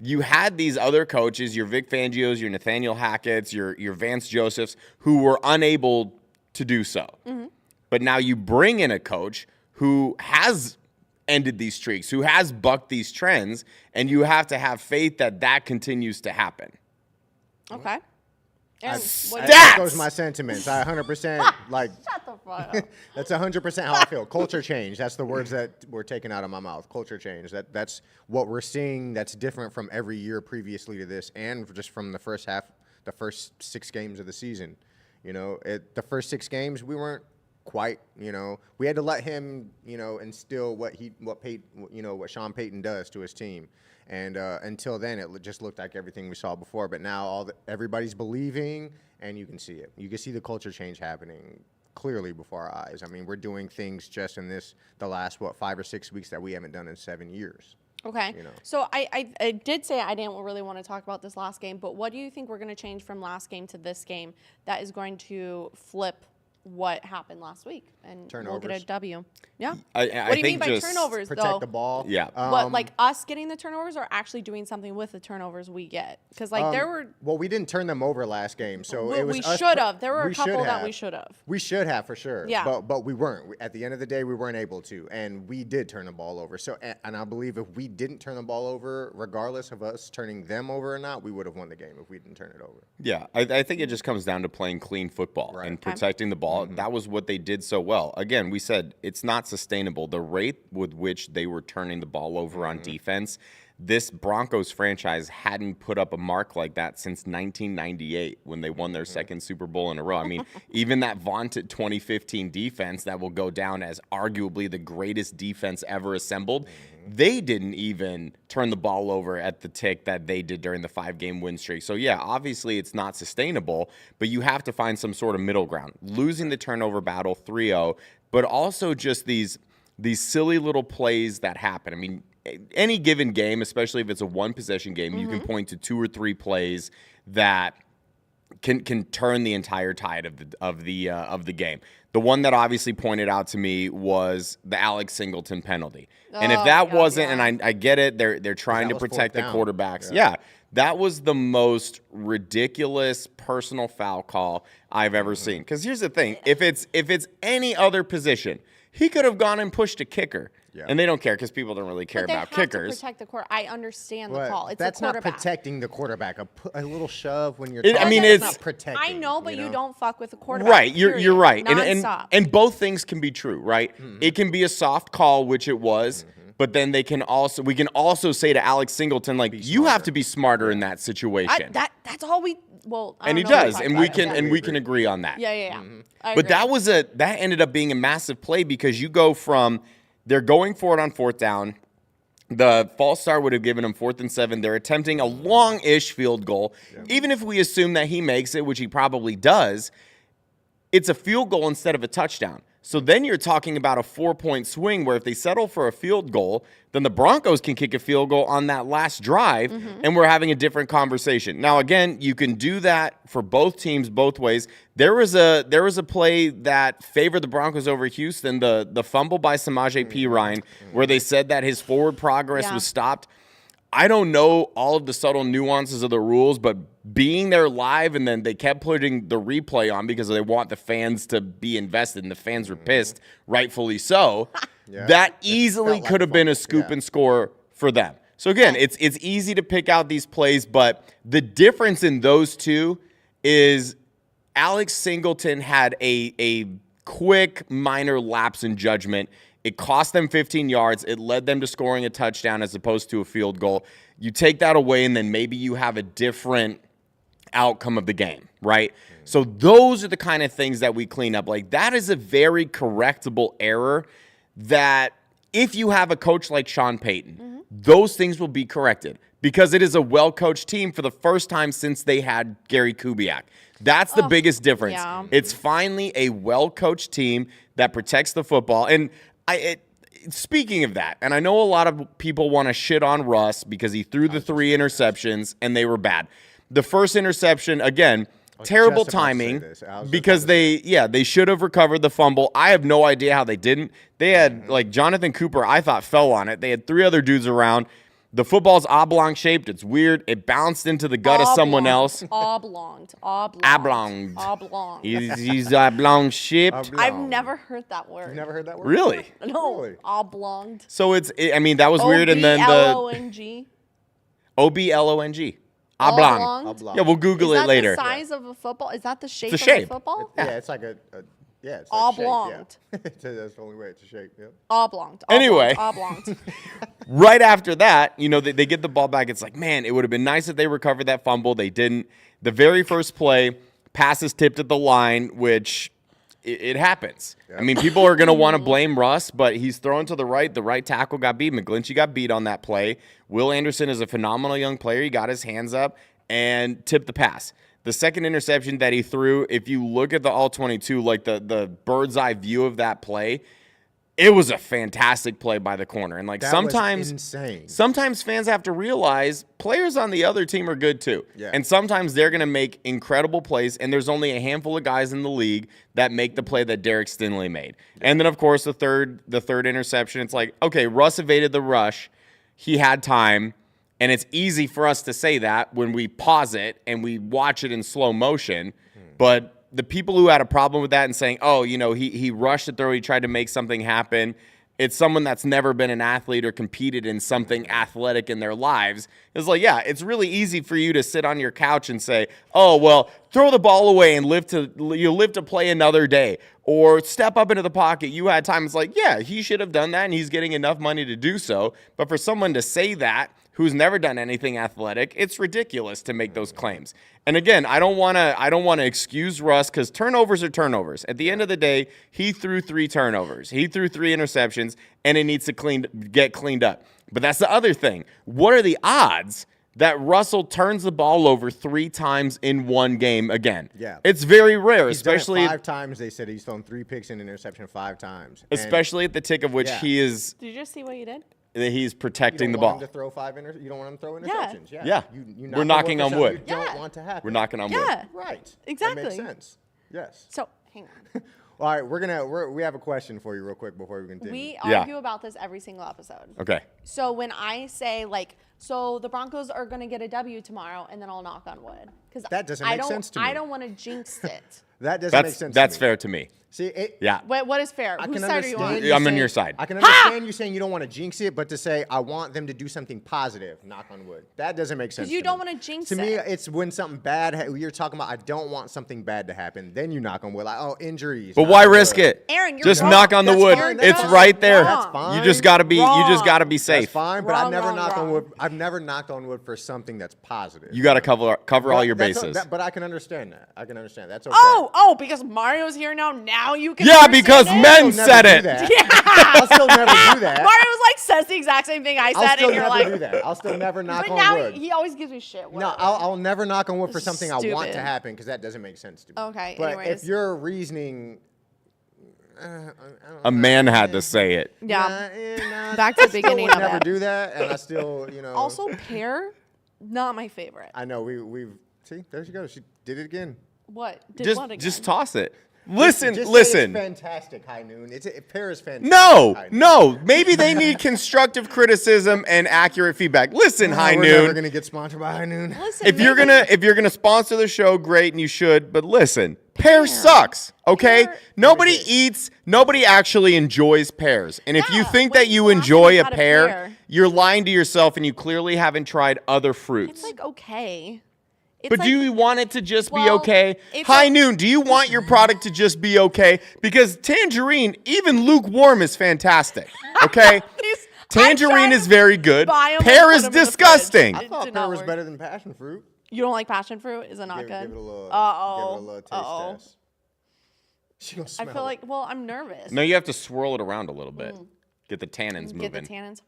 you had these other coaches, your Vic Fangios, your Nathaniel Hackett's, your Vance Josephs, who were unable to do so. But now you bring in a coach who has ended these streaks, who has bucked these trends, and you have to have faith that that continues to happen. Okay. And what do you- Stats! Those are my sentiments. I 100% like. Shut the fuck up. That's 100% how I feel. Culture change. That's the words that were taken out of my mouth. Culture change. That's what we're seeing. That's different from every year previously to this, and just from the first 6 games of the season. The first 6 games we weren't quite. We had to let him, instill what Sean Payton does to his team. And until then, it just looked like everything we saw before. But now everybody's believing, and you can see it. You can see the culture change happening clearly before our eyes. I mean, we're doing things just in the last 5 or 6 weeks that we haven't done in 7 years. Okay. So I did say I didn't really want to talk about this last game, but what do you think we're going to change from last game to this game that is going to flip what happened last week, and we'll Turnovers. get a W. Yeah. I What do you mean think by just turnovers, Protect though? the ball. Yeah. What, like us getting the turnovers, or actually doing something with the turnovers we get? Because like there were. Well, we didn't turn them over last game, so it was We us should have. There were a we couple should that have. we should have. We should have for sure. Yeah. But we weren't. At the end of the day, we weren't able to, and we did turn the ball over. So, and I believe if we didn't turn the ball over, regardless of us turning them over or not, we would have won the game if we didn't turn it over. Yeah, I think it just comes down to playing clean football and protecting the ball. That was what they did so well. Again, we said it's not sustainable. The rate with which they were turning the ball over on defense, this Broncos franchise hadn't put up a mark like that since 1998 when they won their second Super Bowl in a row. I mean, even that vaunted 2015 defense that will go down as arguably the greatest defense ever assembled, they didn't even turn the ball over at the tick that they did during the 5-game win streak. So, yeah, obviously it's not sustainable, but you have to find some sort of middle ground. Losing the turnover battle 3-0, but also just these silly little plays that happen. I mean, any given game, especially if it's a one-possession game, you can point to 2 or 3 plays that can turn the entire tide of the game. The one that obviously pointed out to me was the Alex Singleton penalty. And if that wasn't, and I get it, they're trying to protect the quarterbacks. Yeah, that was the most ridiculous personal foul call I've ever seen. Because here's the thing: if it's any other position, he could have gone and pushed a kicker. Yeah. And they don't care because people don't really care about kickers. To protect the quarter. I understand the call. It's that's the quarterback. not protecting the quarterback. A little shove when you're. It's not protecting. I know, but you don't fuck with the quarterback. Right, you're right, and both things can be true, right? It can be a soft call, which it was, but then we can also say to Alex Singleton, like, you have to be smarter in that situation. That's all we. Well, and he does, and we can agree on that. Yeah. But that ended up being a massive play because you go from they're going for it on 4th down. The false start would have given them 4th and 7. They're attempting a long-ish field goal. Yeah. Even if we assume that he makes it, which he probably does, it's a field goal instead of a touchdown. So then you're talking about a 4-point swing where if they settle for a field goal, then the Broncos can kick a field goal on that last drive, and we're having a different conversation. Now, again, you can do that for both teams both ways. There was a play that favored the Broncos over Houston, the fumble by Samaje Perine, where they said that his forward progress was stopped. I don't know all of the subtle nuances of the rules, but being there live and then they kept putting the replay on because they want the fans to be invested, and the fans were pissed, rightfully so. That easily could have been a scoop and score for them. So again, it's easy to pick out these plays, but the difference in those two is Alex Singleton had a quick minor lapse in judgment. It cost them 15 yards. It led them to scoring a touchdown as opposed to a field goal. You take that away, and then maybe you have a different outcome of the game, right? So those are the kind of things that we clean up. Like, that is a very correctable error that if you have a coach like Sean Payton, those things will be corrected because it is a well-coached team for the first time since they had Gary Kubiak. That's the biggest difference. Yeah. It's finally a well-coached team that protects the football. And speaking of that, and I know a lot of people want to shit on Russ because he threw the 3 interceptions and they were bad. The first interception, again, terrible timing because they should have recovered the fumble. I have no idea how they didn't. They had, like, Jonathan Cooper, I thought, fell on it. They had 3 other dudes around. The football's oblong shaped. It's weird. It bounced into the gut of someone else. Oblonged. He's oblong shaped. I've never heard that word. You've never heard that word? Really? No. Really? Oblonged. So that was weird. And then Oblong. Oblong. Oblong. Yeah, we'll Google it later. Is that the size of a football? Is that the shape of a football? It's like it's oblonged. That's the only way it's a shape. Yeah. Oblonged. Anyway, oblonged. Right after that, they get the ball back. It's like, man, it would have been nice if they recovered that fumble. They didn't. The very first play, passes tipped at the line, which it happens. Yeah. I mean, people are going to want to blame Russ, but he's thrown to the right. The right tackle got beat. McGlinchey got beat on that play. Will Anderson is a phenomenal young player. He got his hands up and tipped the pass. The second interception that he threw, if you look at the all-22, like the bird's eye view of that play, it was a fantastic play by the corner. And like That sometimes, was insane. sometimes fans have to realize players on the other team are good too. Yeah. And sometimes they're going to make incredible plays. And there's only a handful of guys in the league that make the play that Derek Stingley made. And then of course the third interception. It's like, okay, Russ evaded the rush. He had time. And it's easy for us to say that when we pause it and we watch it in slow motion. But the people who had a problem with that and saying, oh, you know, he rushed the throw, he tried to make something happen. It's someone that's never been an athlete or competed in something athletic in their lives. It's like, yeah, it's really easy for you to sit on your couch and say, oh, well, throw the ball away and live to play another day. Or step up into the pocket. You had time. It's like, yeah, he should have done that, and he's getting enough money to do so. But for someone to say that who's never done anything athletic, it's ridiculous to make those claims. And again, I don't want to excuse Russ because turnovers are turnovers. At the end of the day, he threw 3 turnovers. He threw 3 interceptions, and it needs to get cleaned up. But that's the other thing. What are the odds that Russell turns the ball over 3 times in one game again? Yeah. It's very rare, He's done it especially 5 times. They said he's thrown 3 picks and an interception 5 times. especially at the tick of which Yeah. he is Did you just see what you did? he's protecting the You don't ball. want him to throw 5 you don't want him to throw Yeah. interceptions. Yeah. Yeah. You We're knocking on wood. You don't Yeah. want to happen. We're knocking on wood. Yeah. Right. Exactly. That makes sense. Yes. So hang on. All right, we have a question for you real quick before we continue. We Yeah. argue about this every single episode. Okay. So when I say so the Broncos are going to get a W tomorrow, and then I'll knock on wood because That doesn't make sense to me. I don't want to jinx it. That doesn't make sense. That's to me. fair to me. See, Yeah. What is fair? I Whose can side are you on? understand. I'm on your side. I can understand you saying you don't want to jinx it, but to say I want them to do something positive, knock on wood, that doesn't make sense. you to don't me. wanna jinx To me, it. it's when something bad. You're talking about. I don't want something bad to happen. Then you knock on wood, like injuries. But knock why on risk wood. it? Aaron, you're just wrong. knock on the That's wood. fine. It's That's right there. That's fine. You just gotta be That's safe. fine, but Wrong, I've never wrong, knocked on wrong. wood. I've never knocked on wood for something that's positive. You gotta cover all your bases. But I can understand that. I can understand. That's okay. Oh, because Mario's here now. Now you can. Yeah, understand because it? men I'll said never it. do that. I'll still never do that. Mario's says the exact same thing I I'll said, still and you're never like, do that. I'll still never knock but on now wood. he always gives me shit. No, Whatever. I'll never knock on wood for something I want to Stupid. happen because that doesn't make sense to me. Okay, But anyways. if your reasoning, A man had to say it. Yeah. Back to the beginning would of never it. do that, and I still, Also, pear, not my favorite. I know we've see there she goes. She did it again. What? Did Just what again? just toss it. Listen, Just say listen. It's fantastic, High Noon. Pear is fantastic. No, High Noon. no. Maybe they need constructive criticism and accurate feedback. Listen, High We're never Noon. gonna get sponsored by High Noon. Listen, If you're gonna sponsor the show, great, and you should. But listen, pear sucks. Okay, Pear- nobody actually enjoys pears. And if you No, think when that you last time enjoy you a had a pear, pear? you're lying to yourself, and you clearly haven't tried other fruits. it's okay. It's But do you want it to just be well, okay? it's High a- Noon, do you want your product to just be okay? Because tangerine, even lukewarm, is fantastic. Okay? He's- I'm Tangerine trying is to very good. buy 'em and Pear put is 'em in the fridge. disgusting. I It thought did pear not was work. better than passion fruit. You don't like passion fruit? Is it not Give good? it a little. Uh-oh. Give it a little taste Uh-oh. test. She gonna I smell feel it. like, well, I'm nervous. No, you have to swirl it around a little bit. Get the tannins Get the moving. tannins.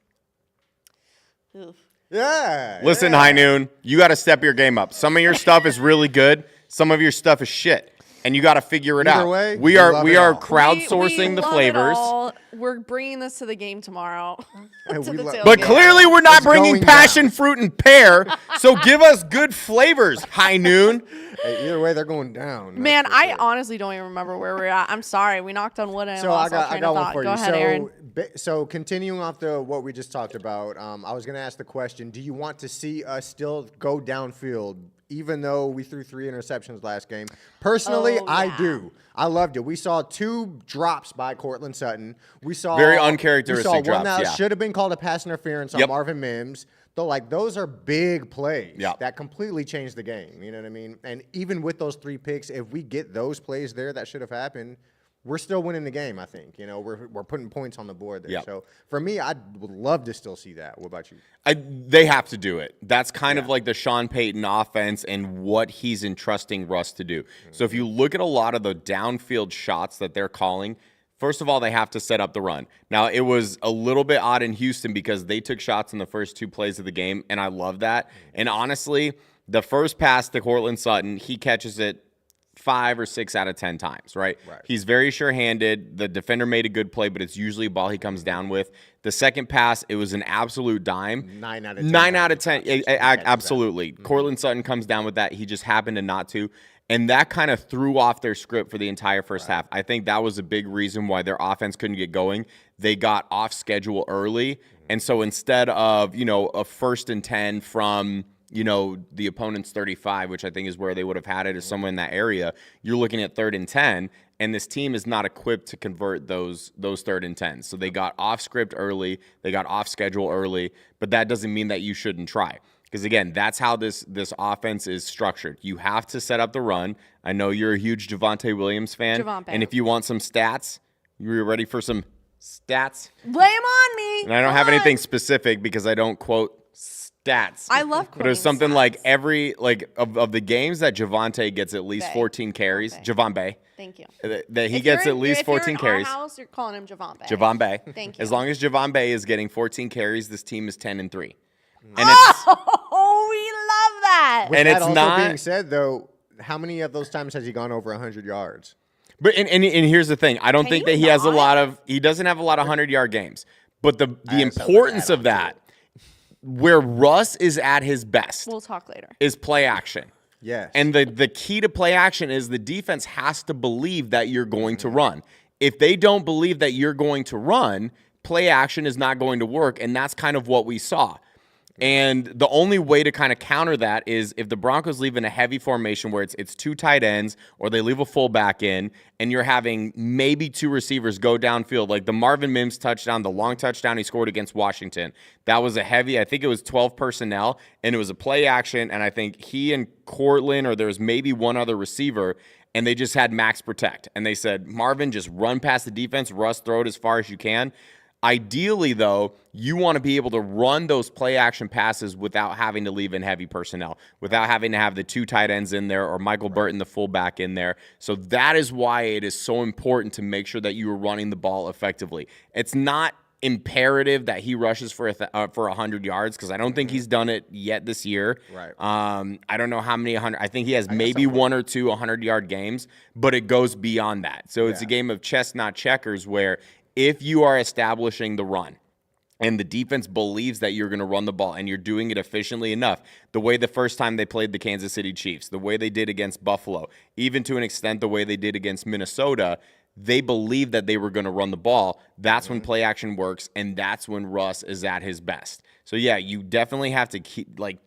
Ugh. Yeah. Listen, yeah. High Noon, you got to step your game up. Some of your stuff is really good. Some of your stuff is shit. And you got to figure it Either out. way, we you are love we it are all. crowdsourcing the love it flavors. all. We're bringing this to the game tomorrow. And to we the love- tailgate. But clearly we're not It's bringing going passion down. fruit and pear. So give us good flavors, High Noon. Hey, either way, they're going down. that's Man, for I sure. honestly don't even remember where we're at. I'm sorry. We knocked on wood and So lost I all got train one of thought. for Go you. ahead, Aaron. So continuing off what we just talked about, I was going to ask the question: do you want to see us still go downfield, even though we threw 3 interceptions last game? Personally, Oh, I yeah. do. I loved it. We saw 2 drops by Cortland Sutton. We saw Very uncharacteristic we saw drops, one that yeah. should have been called a pass interference on Yep. Marvin Mims. Though, like, those are big plays Yep. that completely changed the game. You know what I mean? And even with those 3 picks, if we get those plays there that should have happened, we're still winning the game, I think. You know, we're putting points on the board there. Yep. So for me, I would love to still see that. What about you? They have to do it. That's kind of like the Sean Payton offense and what he's entrusting Russ to do. So if you look at a lot of the downfield shots that they're calling, first of all, they have to set up the run. Now, it was a little bit odd in Houston because they took shots in the first 2 plays of the game, and I love that. And honestly, the first pass to Cortland Sutton, he catches it 5 or 6 out of 10 times, right? He's very sure-handed. The defender made a good play, but it's usually a ball he comes down with. The second pass, it was an absolute dime. 9 out of 10. 9 out of 10. Absolutely. Cortland Sutton comes down with that. He just happened to not to. And that kind of threw off their script for the entire first half. I think that was a big reason why their offense couldn't get going. They got off schedule early. And so instead of, a 1st and 10 from the opponent's 35, which I think is where they would have had it, or somewhere in that area, you're looking at 3rd and 10, and this team is not equipped to convert those 3rd and 10s. So they got off script early, they got off schedule early, but that doesn't mean that you shouldn't try. Because again, that's how this offense is structured. You have to set up the run. I know you're a huge Javonte Williams fan, and if you want some stats, you're ready for some stats. Lay them on me. And I don't have anything specific because I don't quote stats. I love quoting But it's something stats. like of the games that Javonte gets at least 14 carries. Javon Bay. Thank you. That he gets at least 14 carries. If you're in our house, you're calling him Javon Bay. Javon Bay. Thank you. As long as Javon Bay is getting 14 carries, this team is 10-3. And Oh, we love that. With And that it's also not- being said, though, how many of those times has he gone over 100 yards? But and here's the thing. I don't Can think you that he has a not? lot of. He doesn't have a lot of 100-yard games. But the That's something importance to add of that, where Russ is at his best, We'll talk later. is play action. Yes. And the key to play action is the defense has to believe that you're going to run. If they don't believe that you're going to run, play action is not going to work, and that's kind of what we saw. And the only way to kind of counter that is if the Broncos leave in a heavy formation where it's 2 tight ends or they leave a fullback in and you're having maybe 2 receivers go downfield, like the Marvin Mims touchdown, the long touchdown he scored against Washington. That was a heavy, I think it was 12 personnel, and it was a play action, and I think he and Cortland, or there was maybe one other receiver, and they just had max protect. And they said, Marvin, just run past the defense, Russ, throw it as far as you can. Ideally, though, you want to be able to run those play-action passes without having to leave in heavy personnel, without having to have the 2 tight ends in there or Michael Burton, the fullback, in there. So that is why it is so important to make sure that you are running the ball effectively. It's not imperative that he rushes for 100 yards because I don't think he's done it yet this year. Right. I don't know how many 100. I think he has maybe 1 or 2 100-yard games, but it goes beyond that. So it's a game of chess, not checkers, where if you are establishing the run and the defense believes that you're going to run the ball and you're doing it efficiently enough, the way the first time they played the Kansas City Chiefs, the way they did against Buffalo, even to an extent the way they did against Minnesota, they believed that they were going to run the ball. That's when play action works, and that's when Russ is at his best. So, yeah, you definitely have to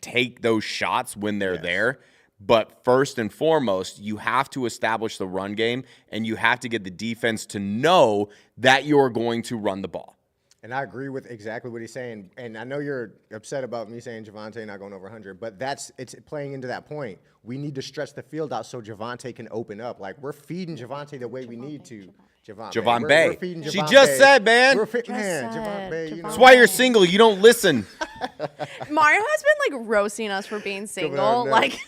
take those shots when they're there. But first and foremost, you have to establish the run game, and you have to get the defense to know that you're going to run the ball. And I agree with exactly what he's saying. And I know you're upset about me saying Javonte not going over 100, but it's playing into that point. We need to stretch the field out so Javonte can open up. Like, we're feeding Javonte the way we need to. Javon Bay. We're feeding She Javon just Bay. said, man. Javon Bay. You know. That's why you're single. You don't listen. Mario has been like roasting us for being single. on, Like,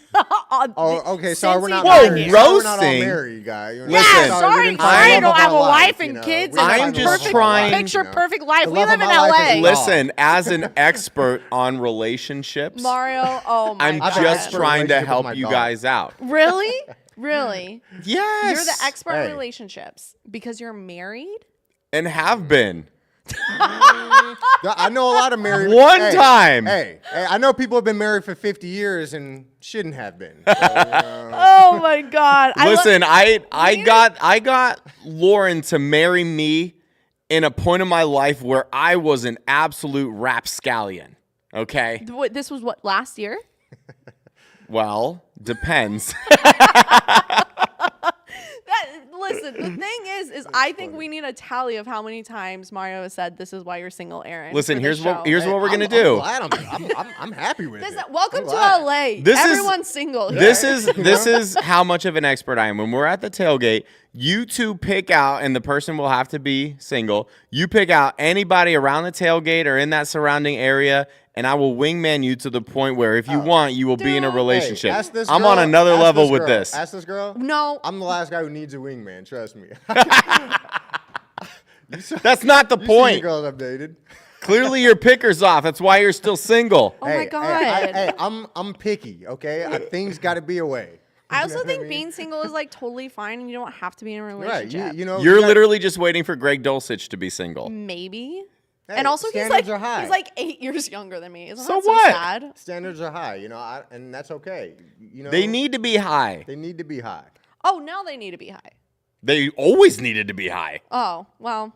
Okay, sorry, we're not. Whoa, married. Sorry, we're not all roasting? married, guy. You know, Listen. Yeah, sorry, I don't have a wife and kids and I'm a just perfect trying- picture perfect life. The We love live of in my life LA. is Listen, as an expert on relationships, Mario, oh my I'm god. just expert trying to relationship with help my you dog. guys out. Really? Really? Yes. You're the expert in Hey. relationships because you're married? And have been. I know a lot of married. One Hey, time. Hey, I know people have been married for 50 years and shouldn't have been. Oh my god. Listen, I got Lauren to marry me in a point in my life where I was an absolute rapscallion. Okay? This was what, last year? Well, depends. Listen, the thing is I think we need a tally of how many times Mario has said, "This is why you're single, Aaron." Listen, for here's this what show. here's what we're gonna I'm do. glad I'm happy with it. Welcome I'm to glad. LA. This is- Everyone's single. Here. This is how much of an expert I am. When we're at the tailgate, you two pick out, and the person will have to be single. You pick out anybody around the tailgate or in that surrounding area, and I will wingman you to the point where, if you want, you will be in a Dude. relationship. Hey, ask this I'm girl- on another ask level this with girl. this. Ask this girl. No. I'm the last guy who needs a wingman. Trust me. That's not the You see the point. girls I've dated. Clearly, your picker's off. That's why you're still single. Oh my god. Hey, I'm picky. Okay, things got to be a way. I also know what think mean? being single is like totally fine, and you don't have to be in a relationship. Right. You know, You're you got- literally just waiting for Greg Dulcich to be single. Maybe. Hey, And also standards are high. he's like 8 years younger than me. Isn't So that so what? sad? Standards are high, you know, and that's okay. You know, They need to be high. They need to be high. Oh, now they need to be high. They always needed to be high. Oh, well.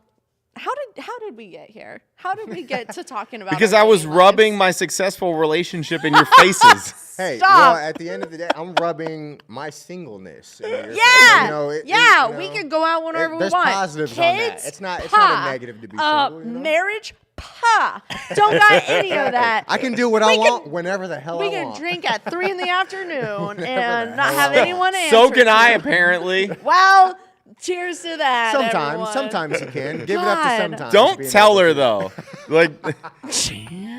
How did we get here? How did we get to talking about Because our I was dating rubbing lives? my successful relationship in your faces. Hey, Stop. well, at the end of the day, I'm rubbing my singleness. In your face. Yeah, You know, yeah, you we know, can go out whenever we there's want. positives Kids, on that. It's not pa. a negative to be single. You know? Marriage, pa. Don't got any of that. I can do what I We want can- whenever the hell We I can want. drink at 3 in the afternoon the and not hell have I want. anyone answer. So can to. I, apparently. Well, cheers to that. everyone. Sometimes you can. Give it up to God. sometimes. Don't being tell able her, to. though. Like,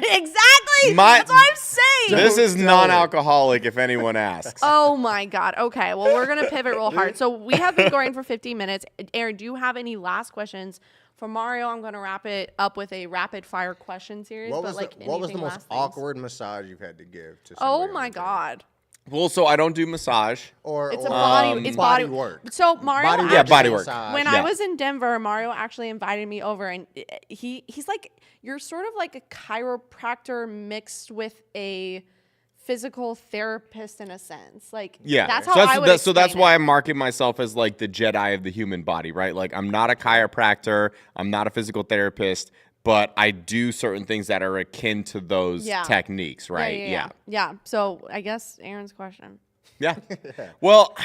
Exactly. My- That's what I'm saying. this is tell her. non-alcoholic, if anyone asks. Oh my God. Okay. Well, we're going to pivot real hard. So we have been going for 15 minutes. Aaron, do you have any last questions for Mario? I'm going to wrap it up with a rapid fire question series. What but was, like what was the anything most last things? awkward massage you've had to give to Oh somebody my on the God. Well, so I don't do massage. Or, It's or a body. It's body work. So Mario. Body actually- Yeah, body work. massage. When Yeah. I was in Denver, Mario actually invited me over, and he's like, you're sort of like a chiropractor mixed with a physical therapist in a sense. Like, Yeah, that's so how I would so that's explain why it. I market myself as like the Jedi of the human body, right? Like I'm not a chiropractor, I'm not a physical therapist, but I do certain things that are akin to those Yeah. techniques, right? Yeah. So I guess Aaron's question. Yeah. Well,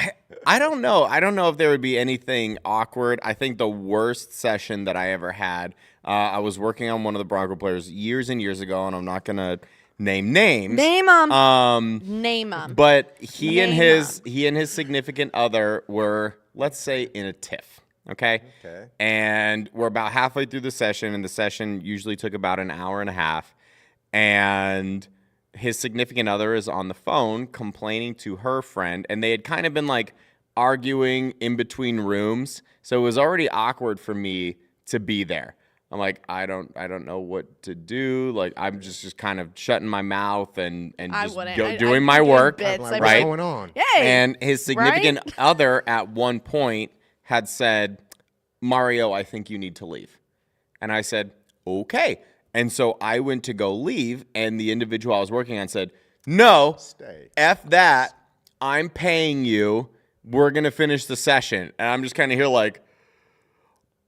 I don't know. I don't know if there would be anything awkward. I think the worst session that I ever had, I was working on one of the Bronco players years and years ago, and I'm not going to name names. Name them. Um, Name them. but he and Name his significant other were, let's say, in a tiff. Okay. Okay. And we're about halfway through the session, and the session usually took about an hour and a half. And his significant other is on the phone complaining to her friend, and they had kind of been like arguing in between rooms. So it was already awkward for me to be there. I'm like, I don't know what to do. Like, I'm just kind of shutting my mouth and I just wouldn't. doing I'd my be work. bits. Like, I'd be right? What's going on? Yay. And his significant other at one point had said, Mario, I think you need to leave. And I said, okay. And so I went to go leave, and the individual I was working on said, no, Stay. F that. I'm paying you. We're going to finish the session. And I'm just kind of here like,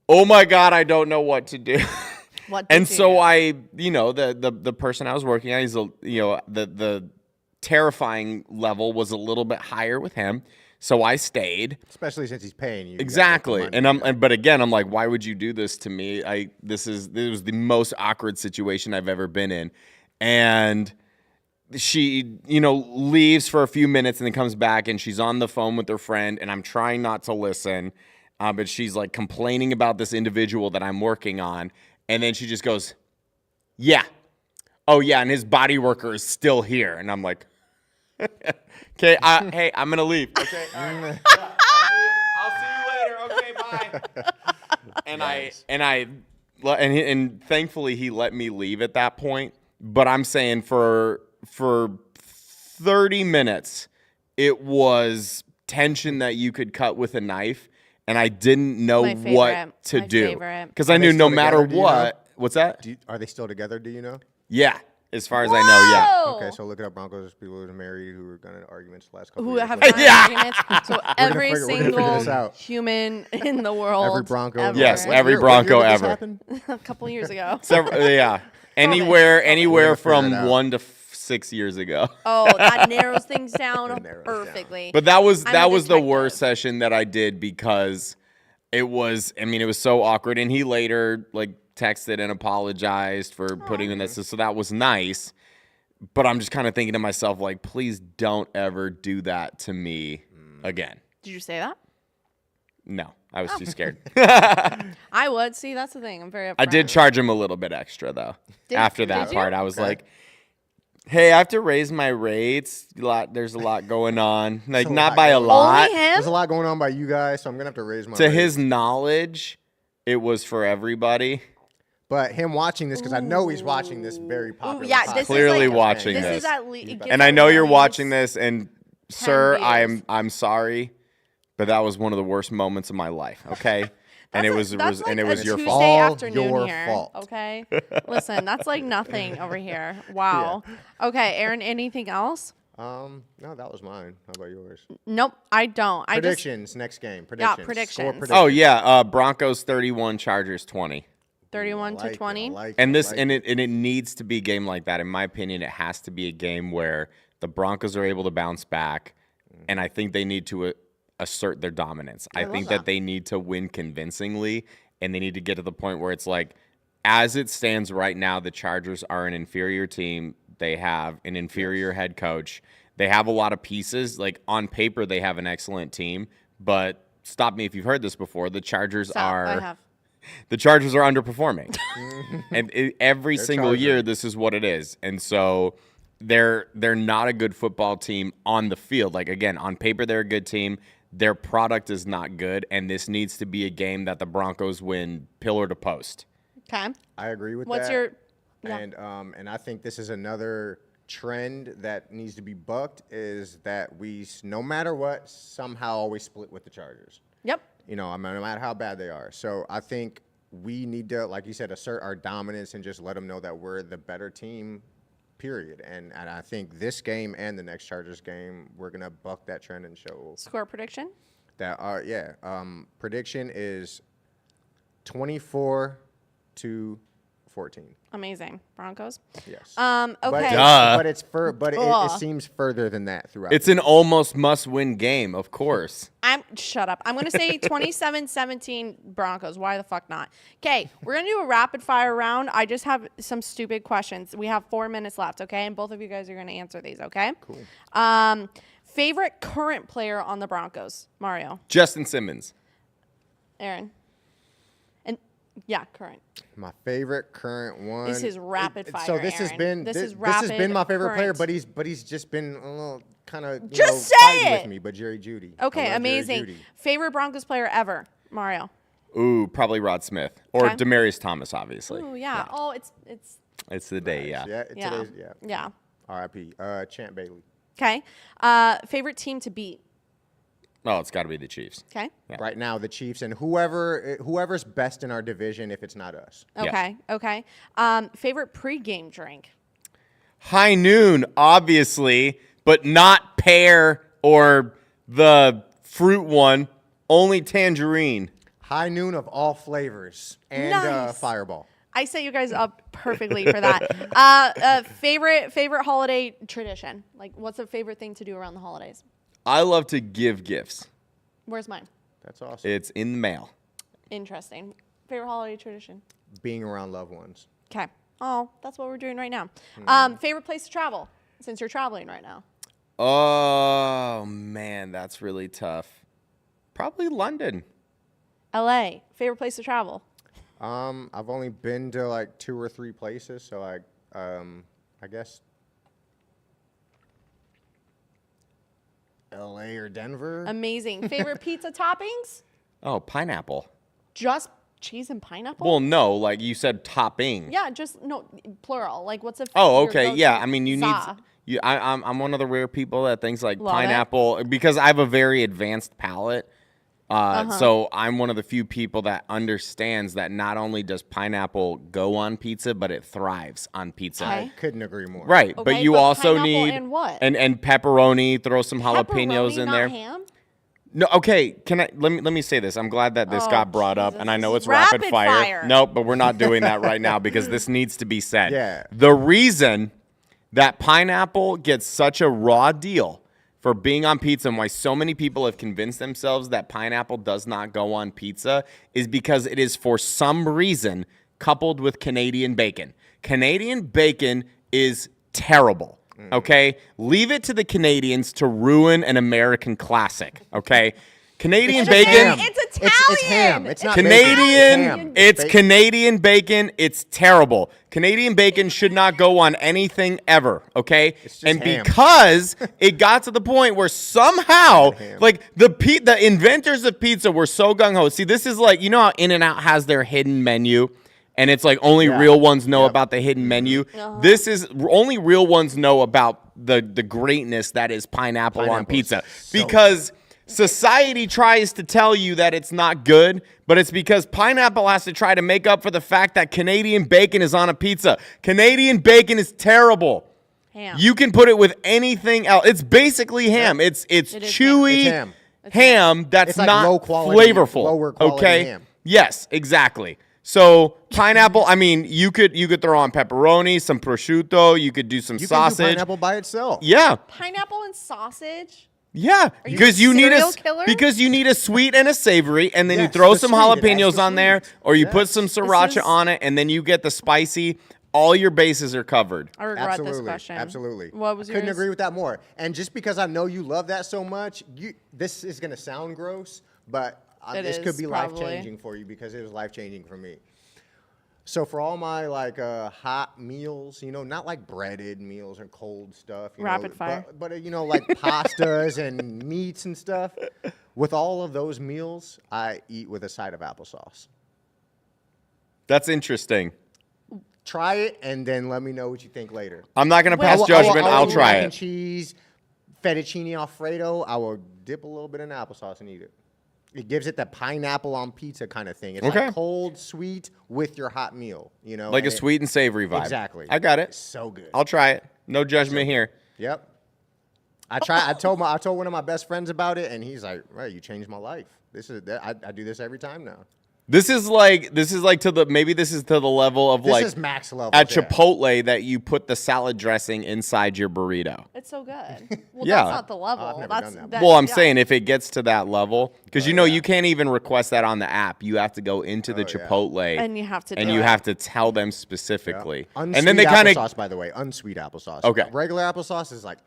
oh my God, I don't know what to do. What did And you so do? I, the person I was working on, he's the terrifying level was a little bit higher with him. So I stayed. Especially since he's paying you. Exactly. But again, I'm like, why would you do this to me? This was the most awkward situation I've ever been in. And she, leaves for a few minutes and then comes back, and she's on the phone with her friend, and I'm trying not to listen. But she's like complaining about this individual that I'm working on. And then she just goes, yeah. Oh yeah. And his body worker is still here. And I'm like, okay, hey, I'm gonna leave. Okay, all right. Yeah, I'll see you later. Okay, bye. And Nice. and thankfully he let me leave at that point. But I'm saying for 30 minutes, it was tension that you could cut with a knife, and I didn't know My favorite. what to My do favorite. because I Are knew they no still matter together, do you know? what. What's that? Are they still together? Do you know? Yeah, as far as I know, yeah. Whoa! Okay, so look it up. Broncos, people who are married who were got in arguments the last couple Who of years. have Like, gotten Yeah. arguments. So every we're gonna figure single this out. human in the world. every Bronco. ever. Yes, What every year- what Bronco year did this ever. happen? A couple years ago. Yeah. We're Anywhere gonna figure it from out. 1 to 6 years ago. Oh, that narrows things down That narrows down. perfectly. But that was I'm a the detective. worst session that I did because it was so awkward, and he later like texted and apologized for putting in this, so that was nice. But I'm just kind of thinking to myself like, please don't ever do that to me again. Did you say that? No, I was too scared. I would. See, that's the thing. I'm very upfront. I did charge him a little bit extra though. After did that you? part, I was Okay. like, hey, I have to raise my rates. There's a lot going on. Like, a not lot by a going on. lot. Only him? There's a lot going on by you guys, so I'm gonna have to raise my. To rate. his knowledge, it was for everybody. But him watching this, because I know he's watching this very popular. yeah, podcast. this is Clearly like- watching This this. is at least. And I know you're watching this, and Sir, views. I'm sorry, but that was one of the worst moments of my life. Okay, and it was that's like and it was a your Tuesday fault. All afternoon your here. fault. Okay, listen, that's like nothing over here. Wow. Okay, Aaron, anything else? No, that was mine. How about yours? Nope, I don't. Predictions, next game. Predictions. predictions. Score predictions. Oh yeah, Broncos 31, Chargers 20. 31 to 20. And it needs to be a game like that. In my opinion, it has to be a game where the Broncos are able to bounce back, and I think they need to assert their dominance. I think that they need to win convincingly, and they need to get to the point where it's like, as it stands right now, the Chargers are an inferior team. They have an inferior head coach. They have a lot of pieces. Like, on paper, they have an excellent team, but stop me if you've heard this before. The Chargers I have. The Chargers are underperforming. And every single Chargers. year, this is what it is. And so they're not a good football team on the field. Like, again, on paper, they're a good team. Their product is not good, and this needs to be a game that the Broncos win pillar to post. Okay. I agree with What's that. your? Yeah. And I think this is another trend that needs to be bucked, is that we, no matter what, somehow always split with the Chargers. Yep. You know, I mean, no matter how bad they are. So I think we need to, like you said, assert our dominance and just let them know that we're the better team, period. And I think this game and the next Chargers game, we're going to buck that trend and show Score prediction. that, prediction is 24-14. Amazing. Broncos. Yes. Okay. But it seems further than that throughout. It's an almost must-win game, of course. Shut up. I'm going to say 27-17 Broncos. Why the fuck not? Okay, we're going to do a rapid fire round. I just have some stupid questions. We have 4 minutes left, okay? And both of you guys are going to answer these, okay? Cool. Favorite current player on the Broncos? Mario. Justin Simmons. Aaron. And yeah, current. My favorite current one. This is rapid fire. So this has Aaron. been This is this has been my favorite player, current. but he's just been a little kind of Just say fighting it! with me. But Jerry Jeudy. I Okay, love Jerry amazing. Jeudy. Favorite Broncos player ever? Mario. Ooh, probably Rod Smith. Or Okay. Demarius Thomas, obviously. Oh, yeah. Oh, it's It's the day, yeah. Yeah. Today's, Yeah. R.I.P. Champ Bailey. Okay. Favorite team to beat? Oh, it's got to be the Chiefs. Okay. Yeah. Right now, the Chiefs and whoever's best in our division, if it's not us. Okay. Okay. Favorite pregame drink? High Noon, obviously, but not pear or the fruit one, only tangerine. High Noon of all flavors and Nice. Fireball. I set you guys up perfectly for that. Favorite holiday tradition? Like, what's the favorite thing to do around the holidays? I love to give gifts. Where's mine? That's awesome. It's in the mail. Interesting. Favorite holiday tradition? Being around loved ones. Okay. Oh, that's what we're doing right now. Favorite place to travel, since you're traveling right now? Oh, man, that's really tough. Probably London. LA. Favorite place to travel? I've only been to like 2 or 3 places, so I guess LA or Denver. Amazing. Favorite pizza toppings? Oh, pineapple. Just cheese and pineapple? Well, no, like you said, topping. Yeah, just no plural. Like, what's a Oh, your okay. go-to? Yeah, I mean, you need. Za. I'm one of the rare people that thinks like Love it. pineapple because I have a very advanced palate. So I'm one of the few people that understands that not only does pineapple go on pizza, but it thrives on pizza. Okay. Couldn't agree more. Right, Okay, but you but also pineapple need and what? and pepperoni. Throw some jalapenos Pepperoni, in not there. Ham? No, okay. Can I let me say this? I'm glad that this Oh, got brought up, Jesus. and I know This it's is rapid rapid fire. fire. Nope, but we're not doing that right now because this needs to be said. Yeah. The reason that pineapple gets such a raw deal for being on pizza and why so many people have convinced themselves that pineapple does not go on pizza is because it is for some reason coupled with Canadian bacon. Canadian bacon is terrible. Okay? Leave it to the Canadians to ruin an American classic. Okay? Canadian bacon. It's Italian. It's ham. It's not Canadian, bacon. It's ham. it's Bacon. Canadian bacon. It's terrible. Canadian bacon should not go on anything ever, okay? just And ham. because it got to the point where somehow, ham. like the inventors of pizza were so gung ho. See, this is like, you know how In-N-Out has their hidden menu, and it's like only Yeah. real ones know Yep. about the hidden menu. This is only real ones know about the greatness that is pineapple on Pineapple is pizza, so because society tries to tell you that it's not good, but it's because pineapple has to try to make up for the fact that Canadian bacon is on a pizza. Canadian bacon is terrible. Ham. You can put it with anything else. It's basically ham. It's is chewy ham. It's ham. ham that's It's like not low quality, flavorful. lower quality okay? ham. Yes, exactly. So pineapple, I mean, you could throw on pepperoni, some prosciutto, you could do some You sausage. can do pineapple by itself. Yeah. Pineapple and sausage? Yeah, you because a you need serial killer? because you need a sweet and a savory, and then you Yes, throw the some sweet, it adds jalapenos the on there, sweet. or you put Yes. some sriracha is- on it, and then you get the spicy. All your bases are covered. I regret Absolutely. this question. Absolutely. What was Couldn't yours? agree with that more. And just because I know you love that so much, this is going to sound gross, but this could is, be probably. life-changing for you because it was life-changing for me. So for all my hot meals, not like breaded meals or cold stuff, Rapid fire. but like pastas and meats and stuff. With all of those meals, I eat with a side of applesauce. That's interesting. Try it and then let me know what you think later. I'm not gonna Wait, pass judgment. I'll do try mac and it. cheese, fettuccine Alfredo. I will dip a little bit in applesauce and eat it. It gives it the pineapple on pizza kind of thing. It's Okay. like cold, sweet with your hot meal. Like and a sweet and savory vibe. Exactly. I got it. So good. I'll try it. No judgment here. Yep. I told one of my best friends about it, and he's like, "Right, you changed my life. I do this every time now." This is like to the maybe this is to the level of This like is max level. at yeah. Chipotle that you put the salad dressing inside your burrito. It's so good. Well, Yeah. that's not the level. I've never that's done that Well, I'm yeah. saying if it gets to that level, because you can't even request that on the app. You have to go into the Oh, yeah. Chipotle And you have to and do you it. have to tell them Yeah. specifically. Unsweet And then they kind applesauce, of by the way, unsweet applesauce. Okay. Regular applesauce is like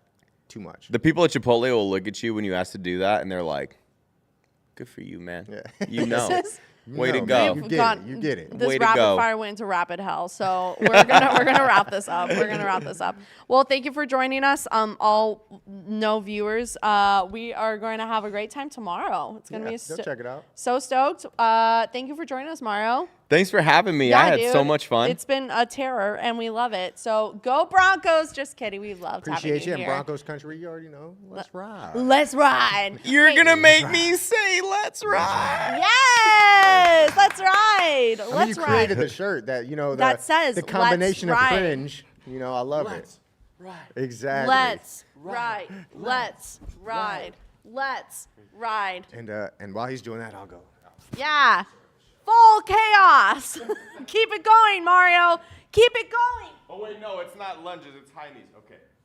too much. the people at Chipotle will look at you when you ask to do that, and they're like, "Good for you, man. Yeah. You know, This is- way to No, go." man, You get it. You get it. This Way to rapid go. fire went into rapid hell, so we're gonna wrap this up. We're gonna wrap this up. Well, thank you for joining us. All no viewers. We are going to have a great time tomorrow. It's gonna Yeah, be go check it out. so stoked. Thank you for joining us, Mario. Thanks for having me. I had so dude. much fun. It's been a terror, and we love it. So go Broncos! Just kidding. We loved Appreciate having you you in here. Broncos country. You already know. Let's ride. Let's ride. You're Hey, gonna make me say, "Let's ride." Yes, let's ride. I mean, Let's you ride. created the shirt that That says, the combination of "Let's ride." cringe. I love it. Ride. Exactly. Let's ride. Let's ride. Let's ride. And while he's doing that, I'll go. Yeah. Full chaos. Keep it going, Mario. Keep it going. Oh wait, no, it's not lunges. It's high knees. Okay.